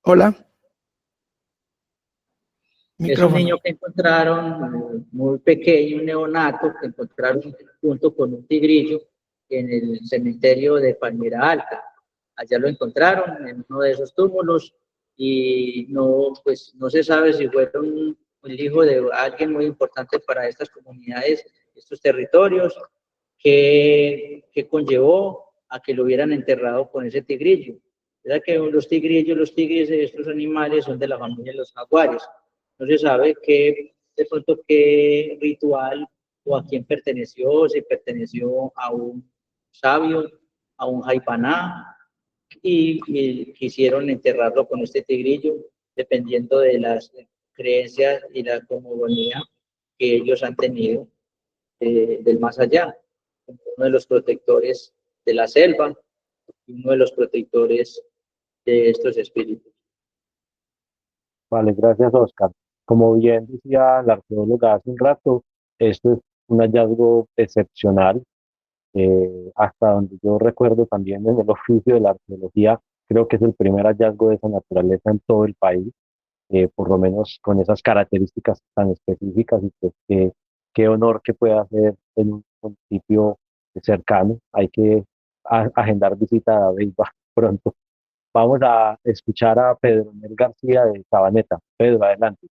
Hola. es un Micrófono. niño que encontraron muy pequeño, un neonato, que encontraron junto con un tigrillo en el cementerio de Palmira Alta. Allá lo encontraron en uno de esos túmulos, y no, pues, no se sabe si fueron el hijo de alguien muy importante para estas comunidades, estos territorios, que conllevó a que lo hubieran enterrado con ese tigrillo. ¿Verdad que los tigres, estos animales son de la familia de los jaguares? No se sabe de pronto qué ritual o a quién perteneció, si perteneció a un sabio, a un jaipaná, y quisieron enterrarlo con este tigrillo, dependiendo de las creencias y la cosmogonía que ellos han tenido del más allá, como uno de los protectores de la selva y uno de los protectores de estos espíritus. Vale, gracias, Oscar. Como bien decía la arqueóloga hace un rato, esto es un hallazgo excepcional. Hasta donde yo recuerdo también en el oficio de la arqueología, creo que es el primer hallazgo de esa naturaleza en todo el país, por lo menos con esas características tan específicas, y pues qué honor que pueda ser en un municipio cercano. Hay que agendar visita a Dabeiba pronto. Vamos a escuchar a Pedro Nel García de Sabaneta. Pedro, adelante.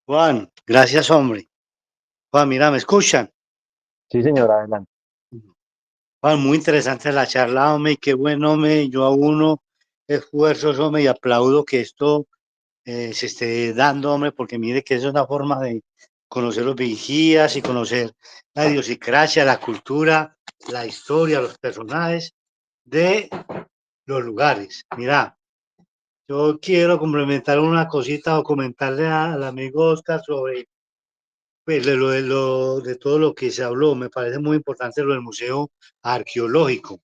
Juan, gracias, hombre. Juan, mira, ¿me escuchan? Sí, señor, adelante. Juan, muy interesante la charla, hombre, y qué bueno, hombre. Yo a uno esfuerzos, hombre, y aplaudo que esto se esté dando, hombre, porque mire que eso es una forma de conocer los vigías y conocer la idiosincrasia, la cultura, la historia, los personajes de los lugares. Mira, yo quiero complementar una cosita o comentarle al amigo Oscar sobre pues, de todo lo que se habló. Me parece muy importante lo del Museo Arqueológico.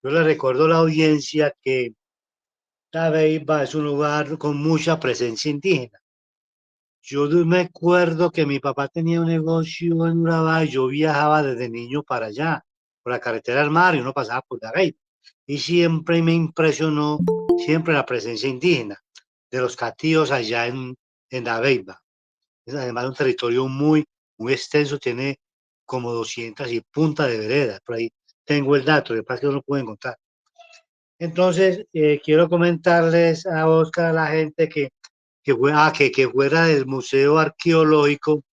Yo le recuerdo a la audiencia que Tabeiba es un lugar con mucha presencia indígena. Me acuerdo que mi papá tenía un negocio en Urabá y yo viajaba desde niño para allá, por la carretera al mar y uno pasaba por Dabeiba. Y siempre me impresionó siempre la presencia indígena de los cativos allá en Dabeiba. Es además un territorio muy extenso, tiene como 200 y punta de veredas. Por ahí tengo el dato, de que no lo puedo encontrar. Entonces, quiero comentarles a Oscar, a la gente que fuera del Museo Arqueológico,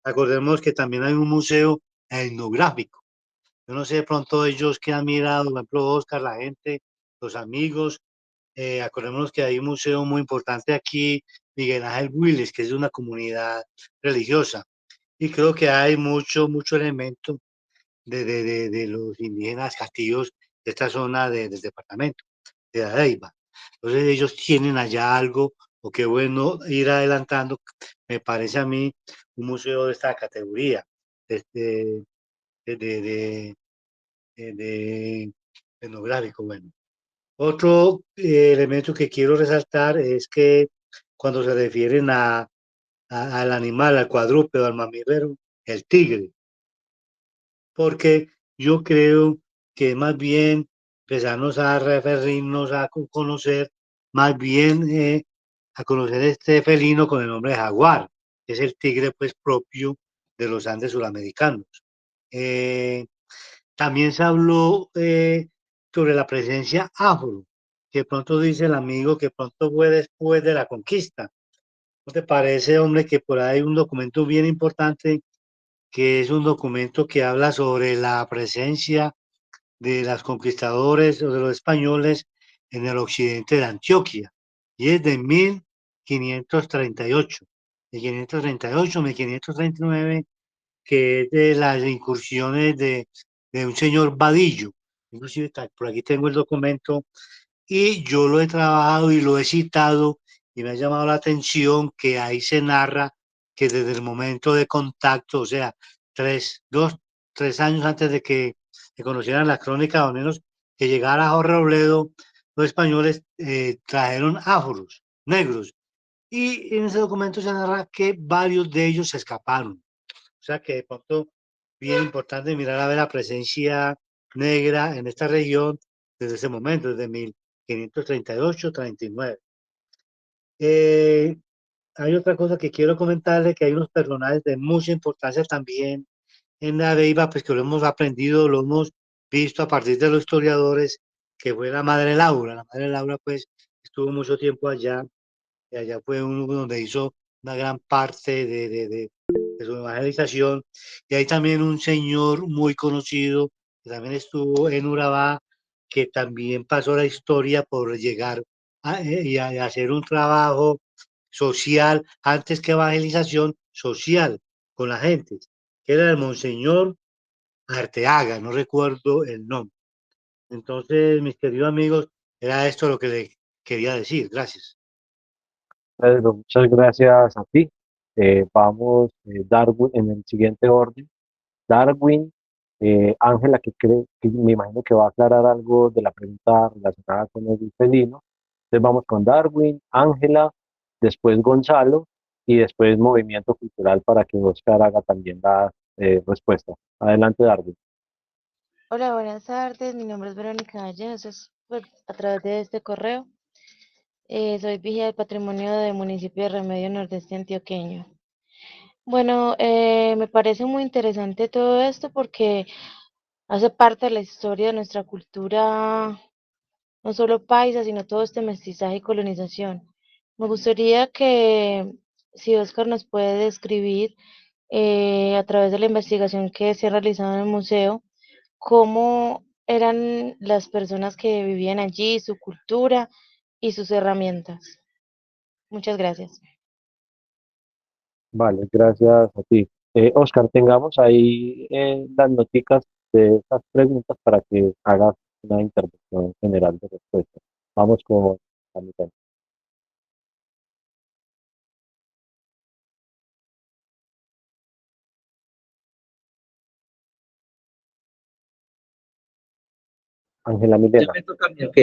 acordemos que también hay un museo etnográfico. Yo no sé de pronto ellos que han mirado, por ejemplo, Oscar, la gente, los amigos, acordémonos que hay un museo muy importante aquí, Miguel Ángel Willis, que es de una comunidad religiosa. Y creo que hay mucho elemento de los indígenas castillos de esta zona del departamento, de Adeiba. Entonces ellos tienen allá algo, o qué bueno ir adelantando, me parece a mí un museo de esta categoría, de, de, de, de, de etnográfico, bueno. Otro elemento que quiero resaltar es que cuando se refieren al animal, al cuadrúpedo, al mamífero, el tigre, porque yo creo que más bien empezarnos a referirnos a conocer, más bien a conocer este felino con el nombre de jaguar, que es el tigre pues propio de los Andes suramericanos. Eh, También se habló sobre la presencia afro, que pronto dice el amigo que pronto fue después de la conquista. ¿No te parece, hombre, que por ahí hay un documento bien importante, que es un documento que habla sobre la presencia de los conquistadores o de los españoles en el occidente de Antioquia? Y es de 1538. De 538 a 1539, que es de las incursiones de un señor Vadillo. Inclusive por aquí tengo el documento y yo lo he trabajado y lo he citado y me ha llamado la atención que ahí se narra que desde el momento de contacto, o sea, 3 años antes de que se conocieran las crónicas, o menos que llegara Jorge Robledo, los españoles trajeron afros, negros, y en ese documento se narra que varios de ellos se escaparon. O sea que de pronto, bien importante mirar a ver la presencia negra en esta región desde ese momento, desde 1538-39. Eh, Hay otra cosa que quiero comentarle, que hay unos personajes de mucha importancia también en la Beiba, pues que lo hemos aprendido, lo hemos visto a partir de los historiadores, que fue la Madre Laura. La Madre Laura pues estuvo mucho tiempo allá, y allá fue uno donde hizo una gran parte de su evangelización. Y hay también un señor muy conocido, que también estuvo en Urabá, que también pasó la historia por llegar y a hacer un trabajo social, antes que evangelización, social con la gente, que era el Monseñor Arteaga, no recuerdo el nombre. Entonces, mis queridos amigos, era esto lo que le quería decir. Gracias. Pedro, muchas gracias a ti. Vamos, Darwin, en el siguiente orden. Darwin, Ángela, que me imagino que va a aclarar algo de la pregunta relacionada con el felino. Entonces vamos con Darwin, Ángela, después Gonzalo y después Movimiento Cultural para que Oscar haga también la respuesta. Adelante, Darwin. Hola, buenas tardes. Mi nombre es Verónica Vallejo. Pues, a través de este correo. Soy vigía del patrimonio del municipio de Remedio Nordeste Antioqueño. Bueno, me parece muy interesante todo esto porque hace parte de la historia de nuestra cultura, no solo paisa, sino todo este mestizaje y colonización. Me gustaría que, si Oscar nos puede describir, a través de la investigación que se ha realizado en el museo, cómo eran las personas que vivían allí, su cultura y sus herramientas. Muchas gracias. Vale, gracias a ti. Oscar, tengamos ahí las noticas de estas preguntas para que hagas una intervención general de respuesta. Vamos con la mitad. Ángela Ya Milena. me toca a mí, ok.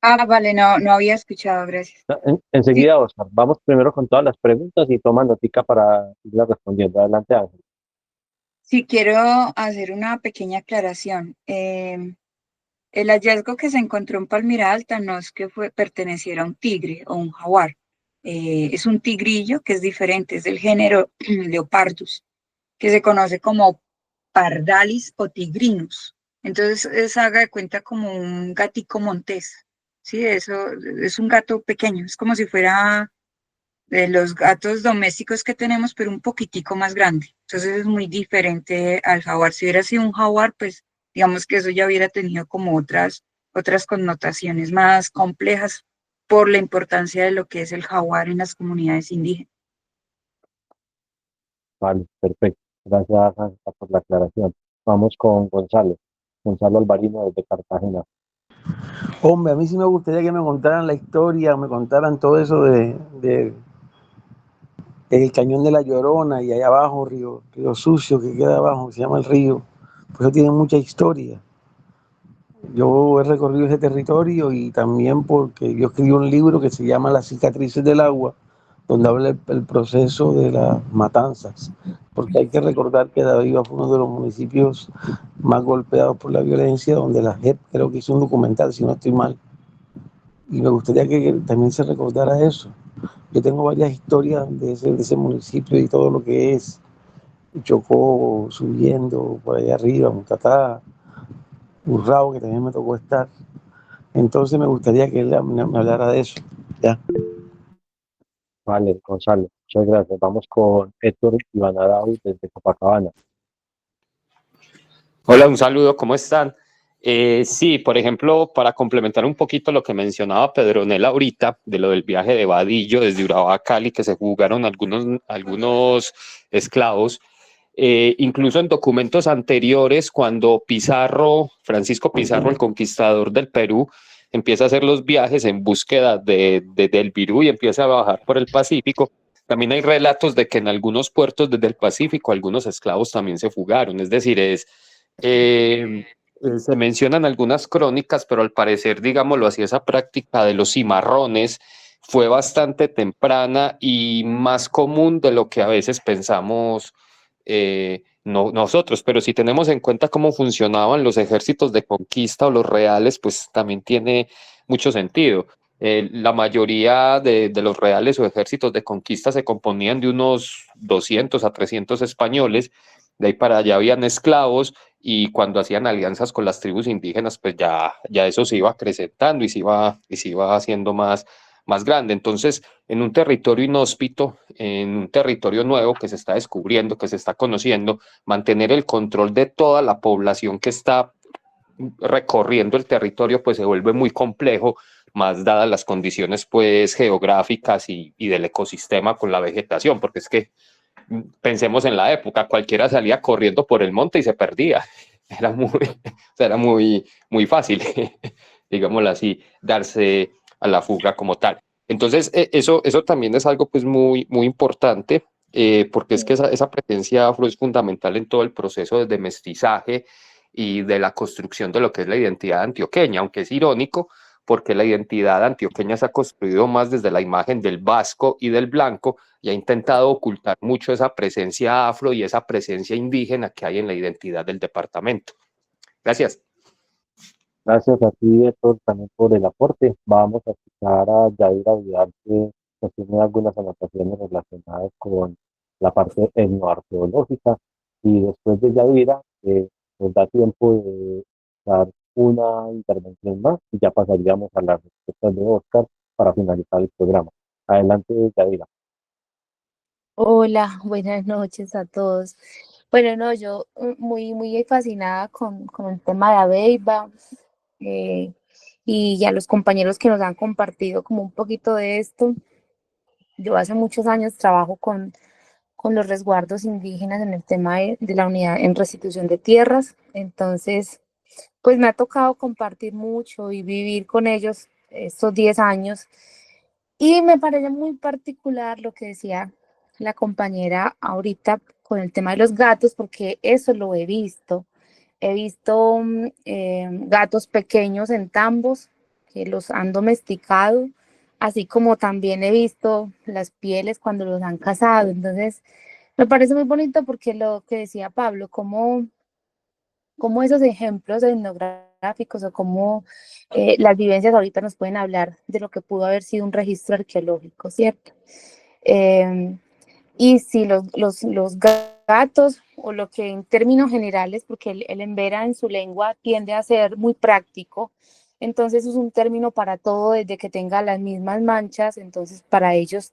Ah, vale, no había escuchado, gracias. Sí, Enseguida, Oscar. Vamos primero con todas las preguntas y toma notica para irlas respondiendo. Adelante, Ángel. sí quiero hacer una pequeña aclaración. El hallazgo que se encontró en Palmira Alta no es que perteneciera a un tigre o un jaguar. Es un tigrillo que es diferente, es del género Leopardus, que se conoce como Pardalis o tigrinus. Entonces, haga de cuenta como un gatico montés. Sí, eso es un gato pequeño, es como si fuera de los gatos domésticos que tenemos, pero un poquitico más grande. Entonces es muy diferente al jaguar. Si hubiera sido un jaguar, pues digamos que eso ya hubiera tenido como otras connotaciones más complejas por la importancia de lo que es el jaguar en las comunidades indígenas. Vale, perfecto. Gracias, Ángela, por la aclaración. Vamos con Gonzalo. Gonzalo Alvarino desde Cartagena. Hombre, a mí sí me gustaría que me contaran la historia, me contaran todo eso de el cañón de la Llorona y allá abajo, Río Sucio, que queda abajo, que se llama el río. Pues eso tiene mucha historia. Yo he recorrido ese territorio y también porque yo escribí un libro que se llama Las cicatrices del agua, donde habla el proceso de las matanzas. Porque hay que recordar que Daviva fue uno de los municipios más golpeados por la violencia, donde la JEP creo que hizo un documental, si no estoy mal. Y me gustaría que también se recordara eso. Yo tengo varias historias de ese municipio y todo lo que es Chocó, subiendo por allá arriba, Mutatá, Urrao, que también me tocó estar. Entonces me gustaría que él me hablara de eso. ¿Ya? Vale, Gonzalo. Muchas gracias. Vamos con Héctor Iván Arau desde Copacabana. Hola, un saludo, ¿cómo están? Sí, por ejemplo, para complementar un poquito lo que mencionaba Pedronela ahorita, de lo del viaje de Vadillo desde Urabá a Cali, que se jugaron algunos esclavos, incluso en documentos anteriores, cuando Pizarro, Francisco Pizarro, el conquistador del Perú, empieza a hacer los viajes en búsqueda del Virú y empieza a bajar por el Pacífico. También hay relatos de que en algunos puertos desde el Pacífico algunos esclavos también se fugaron, es decir, se mencionan algunas crónicas, pero al parecer, digámoslo así, esa práctica de los cimarrones fue bastante temprana y más común de lo que a veces pensamos no, nosotros, pero si tenemos en cuenta cómo funcionaban los ejércitos de conquista o los reales, pues también tiene mucho sentido. La mayoría de los reales o ejércitos de conquista se componían de unos 200 a 300 españoles, de ahí para allá habían esclavos y cuando hacían alianzas con las tribus indígenas, pues ya eso se iba acrecentando y se iba haciendo más grande. Entonces, en un territorio inhóspito, en un territorio nuevo que se está descubriendo, que se está conociendo, mantener el control de toda la población que está recorriendo el territorio, pues se vuelve muy complejo, más dadas las condiciones pues geográficas y del ecosistema con la vegetación, porque es que pensemos en la época, cualquiera salía corriendo por el monte y se perdía. Era muy, o sea, era muy fácil, digámoslo así, darse a la fuga como tal. Entonces, eso también es algo pues muy importante, porque es que esa presencia afro es fundamental en todo el proceso de mestizaje y de la construcción de lo que es la identidad antioqueña, aunque es irónico, porque la identidad antioqueña se ha construido más desde la imagen del vasco y del blanco, y ha intentado ocultar mucho esa presencia afro y esa presencia indígena que hay en la identidad del departamento. Gracias. Gracias a ti, Héctor, también por el aporte. Vamos a escuchar a Yadira Vidal, que nos tiene algunas anotaciones relacionadas con la parte etnoarqueológica, y después de Yadira nos da tiempo de dar una intervención más y ya pasaríamos a las respuestas de Oscar para finalizar el programa. Adelante, Yadira. Hola, buenas noches a todos. Bueno, no, yo muy fascinada con el tema de Aveiva, eh, y a los compañeros que nos han compartido como un poquito de esto. Yo hace muchos años trabajo con los resguardos indígenas en el tema de la unidad en restitución de tierras, entonces pues me ha tocado compartir mucho y vivir con ellos estos 10 años. Y me parece muy particular lo que decía la compañera ahorita con el tema de los gatos, porque eso lo he visto. He visto gatos pequeños en tambos que los han domesticado, así como también he visto las pieles cuando los han cazado. Entonces, me parece muy bonito porque lo que decía Pablo, cómo esos ejemplos etnográficos o cómo las vivencias ahorita nos pueden hablar de lo que pudo haber sido un registro arqueológico, ¿cierto? Eh, y si los gatos, o lo que en términos generales, porque el embera en su lengua tiende a ser muy práctico, entonces es un término para todo, desde que tenga las mismas manchas, entonces para ellos,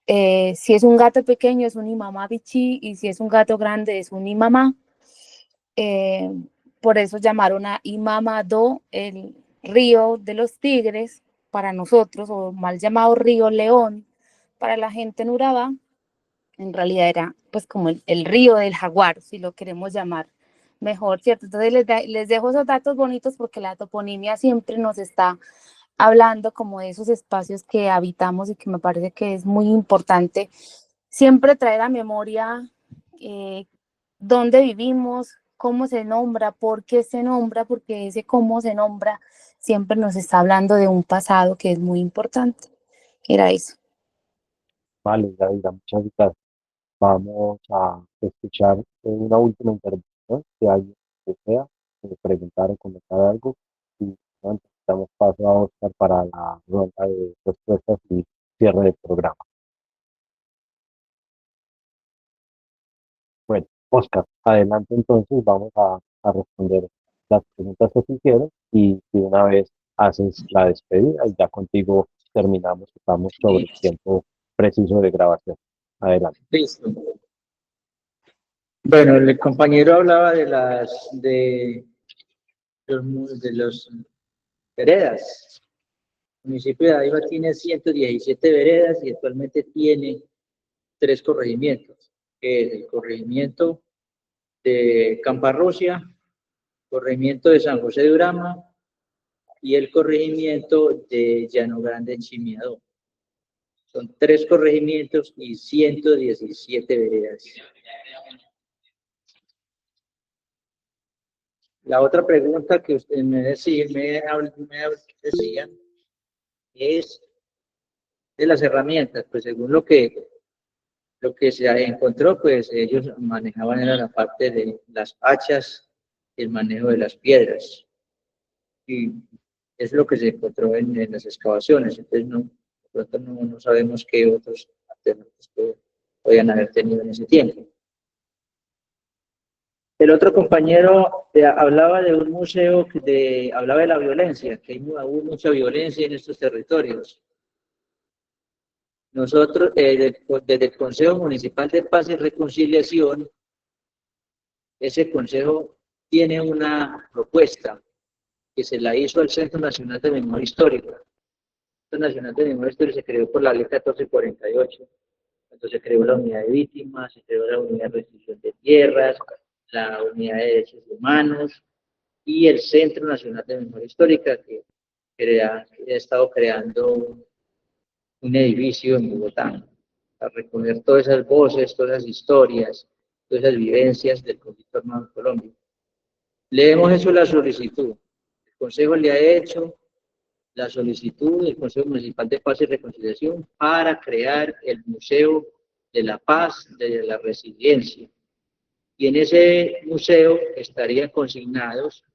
si es un gato pequeño es un imamá bichí, y si es un gato grande es un imamá. Eh, por eso llamaron a Imamado el río de los tigres para nosotros, o mal llamado río León para la gente en Urabá. En realidad era pues como el río del jaguar, si lo queremos llamar mejor, ¿cierto? Entonces les dejo esos datos bonitos porque la toponimia siempre nos está hablando como de esos espacios que habitamos, y que me parece que es muy importante siempre traer a memoria dónde vivimos, cómo se nombra, por qué se nombra, porque ese cómo se nombra siempre nos está hablando de un pasado que es muy importante. Era eso. Vale, Yadira, muchas gracias. Vamos a escuchar una última intervención, si alguien desea preguntar o comentar algo, y bueno, damos paso a Oscar para la ronda de respuestas y cierre del programa. Bueno, Oscar, adelante entonces, vamos a responder las preguntas que se hicieron, y de una vez haces la despedida y ya contigo terminamos, estamos sobre el tiempo preciso de grabación. Adelante. Listo. Bueno, el compañero hablaba de los veredas. El municipio de Aveiva tiene 117 veredas y actualmente tiene 3 corregimientos, que es el corregimiento de Camparrocia, corregimiento de San José de Urama y el corregimiento de Llano Grande en Chimiadó. Son 3 corregimientos y 117 veredas. La otra pregunta que usted me decía es de las herramientas. Pues según lo que se encontró, pues ellos manejaban era la parte de las hachas y el manejo de las piedras. Y es lo que se encontró en las excavaciones. Entonces, de pronto no sabemos qué otros alternativos podían haber tenido en ese tiempo. El otro compañero hablaba de un museo hablaba de la violencia, que hubo mucha violencia en estos territorios. Nosotros, desde el Consejo Municipal de Paz y Reconciliación, ese consejo tiene una propuesta que se la hizo al Centro Nacional de Memoria Histórica. El Centro Nacional de Memoria Histórica se creó por la Ley 1448, cuando se creó la Unidad de Víctimas, se creó la Unidad de Restitución de Tierras, la Unidad de Derechos Humanos y el Centro Nacional de Memoria Histórica, que ha estado creando un edificio en Bogotá para recoger todas esas voces, todas esas historias, todas esas vivencias del conflicto armado en Colombia. Le hemos hecho la solicitud. El Consejo le ha hecho la solicitud del Consejo Municipal de Paz y Reconciliación para crear el Museo de la Paz, de la Resiliencia. Y en ese museo estarían consignados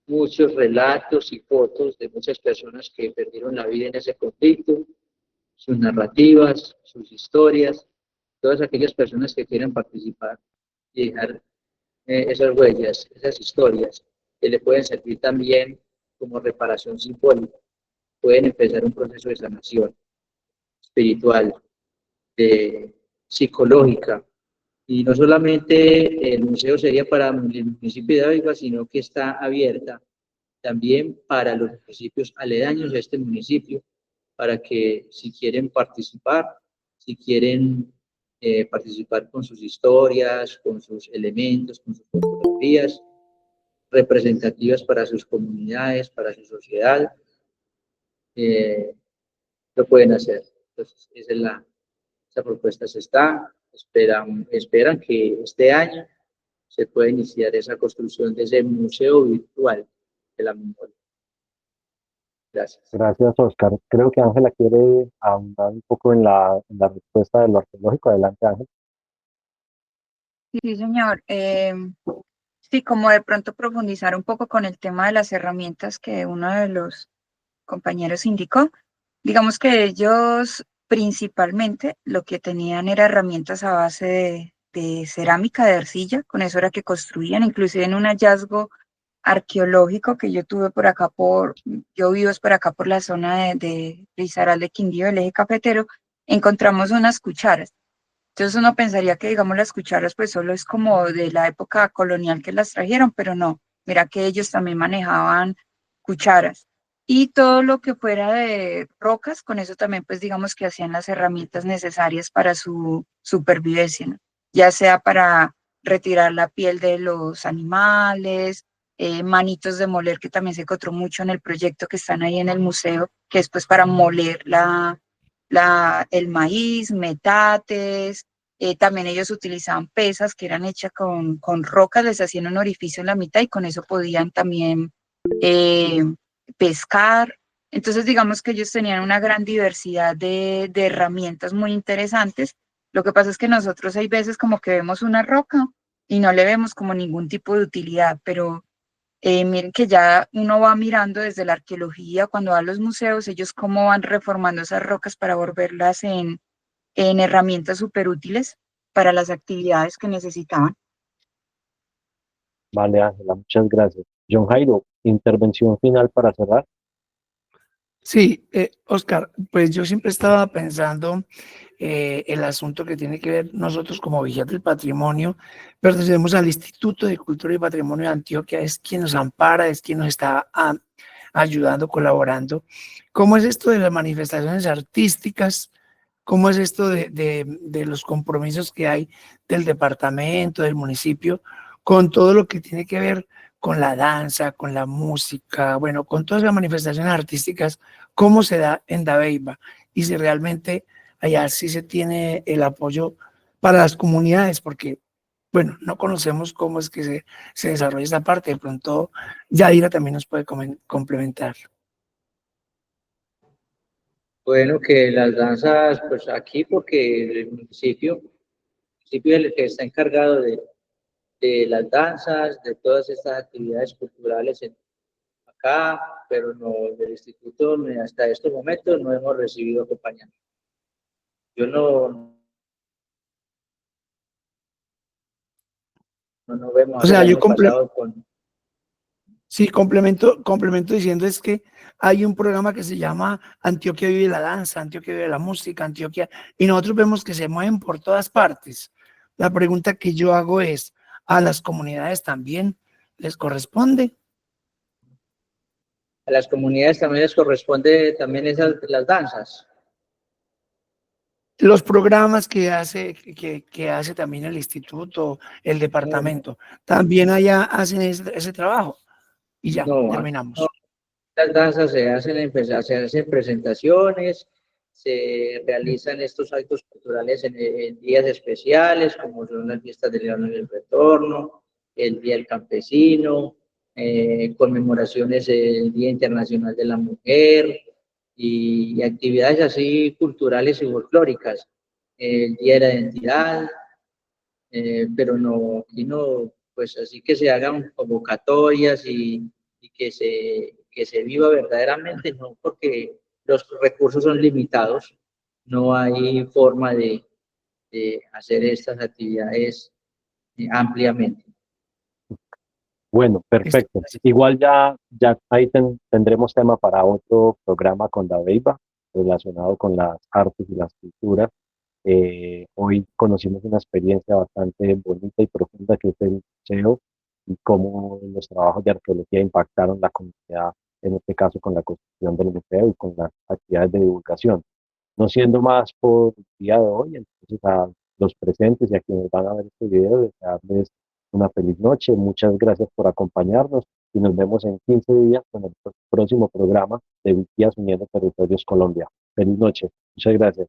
muchos relatos y fotos de muchas personas que perdieron la vida en ese conflicto, sus narrativas, sus historias, todas aquellas personas que quieran participar y dejar esas huellas, esas historias, que le pueden servir también como reparación simbólica. Pueden empezar un proceso de sanación espiritual, psicológica. Y no solamente el museo sería para el municipio de Aveiga, sino que está abierta también para los municipios aledaños a este municipio, para que si quieren participar, si quieren participar con sus historias, con sus elementos, con sus fotografías representativas para sus comunidades, para su sociedad, lo pueden hacer. Entonces, esa propuesta se está, esperan que este año se pueda iniciar esa construcción de ese museo virtual de la memoria. Gracias. Gracias, Oscar. Creo que Ángela quiere ahondar un poco en la respuesta de lo arqueológico. Adelante, Ángela. Sí, señor. Sí, como de pronto profundizar un poco con el tema de las herramientas que uno de los compañeros indicó. Digamos que ellos principalmente lo que tenían era herramientas a base de cerámica, de arcilla, con eso era que construían, inclusive en un hallazgo arqueológico que yo tuve por acá yo vivo es por acá por la zona de Risaralda de Quindío, el eje cafetero, encontramos unas cucharas. Entonces uno pensaría que, digamos, las cucharas pues solo es como de la época colonial que las trajeron, pero no, mira que ellos también manejaban cucharas. Y todo lo que fuera de rocas, con eso también pues digamos que hacían las herramientas necesarias para su supervivencia, ¿no? Ya sea para retirar la piel de los animales, manitos de moler, que también se encontró mucho en el proyecto que están ahí en el museo, que es pues para moler el maíz, metates, también ellos utilizaban pesas que eran hechas con rocas, les hacían un orificio en la mitad y con eso podían también pescar. Entonces, digamos que ellos tenían una gran diversidad de herramientas muy interesantes. Lo que pasa es que nosotros hay veces como que vemos una roca y no le vemos como ningún tipo de utilidad, pero miren que ya uno va mirando desde la arqueología, cuando va a los museos, ellos cómo van reformando esas rocas para volverlas en herramientas súper útiles para las actividades que necesitaban. Vale, Ángela, muchas gracias. John Jairo, intervención final para cerrar. Sí, Oscar, pues yo siempre estaba pensando el asunto que tiene que ver nosotros como Vigías del Patrimonio, pertenecemos al Instituto de Cultura y Patrimonio de Antioquia, es quien nos ampara, es quien nos está ayudando, colaborando. ¿Cómo es esto de las manifestaciones artísticas? ¿Cómo es esto de los compromisos que hay del departamento, del municipio, con todo lo que tiene que ver con la danza, con la música, bueno, con todas las manifestaciones artísticas, cómo se da en Dabeiba y si realmente allá sí se tiene el apoyo para las comunidades, porque, bueno, no conocemos cómo es que se desarrolla esta parte, de pronto Yadira también nos puede complementar. Bueno, que las danzas, pues aquí, porque el municipio es el que está encargado de las danzas, de todas estas actividades culturales acá, pero no, del instituto hasta estos momentos no hemos recibido acompañamiento. Yo no vemos O sea, el yo año pasado con... sí, complemento diciendo es que hay un programa que se llama Antioquia vive la danza, Antioquia vive la música, Antioquia, y nosotros vemos que se mueven por todas partes. La pregunta que yo hago es, ¿a las comunidades también les corresponde? A las comunidades también les corresponde también las danzas. Los programas que hace también el instituto, el departamento, también allá hacen ese trabajo. Y ya, No, terminamos. las danzas se hacen presentaciones, se realizan estos actos culturales en días especiales, como son las fiestas de León en el Retorno, el Día del Campesino, conmemoraciones del Día Internacional de la Mujer y actividades así culturales y folclóricas, el Día de la Identidad, pero no, aquí no, pues así que se hagan convocatorias y que se viva verdaderamente, no, porque los recursos son limitados, no hay forma hacer estas actividades ampliamente. Bueno, perfecto. Igual ya ahí tendremos tema para otro programa con Dabeiba relacionado con las artes y las culturas. Hoy conocimos una experiencia bastante bonita y profunda que es el museo y cómo los trabajos de arqueología impactaron la comunidad, en este caso con la construcción del museo y con las actividades de divulgación. No siendo más por el día de hoy, entonces a los presentes y a quienes van a ver este video, desearles una feliz noche. Muchas gracias por acompañarnos y nos vemos en 15 días con el próximo programa de Vigías Uniendo Territorios Colombia. Feliz noche. Muchas gracias.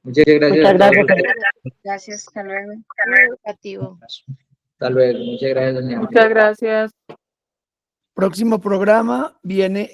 Muchas gracias. Muchas gracias. Gracias, hasta luego. Muy educativo. Hasta luego. Muchas gracias, doña. Muchas gracias. Próximo programa viene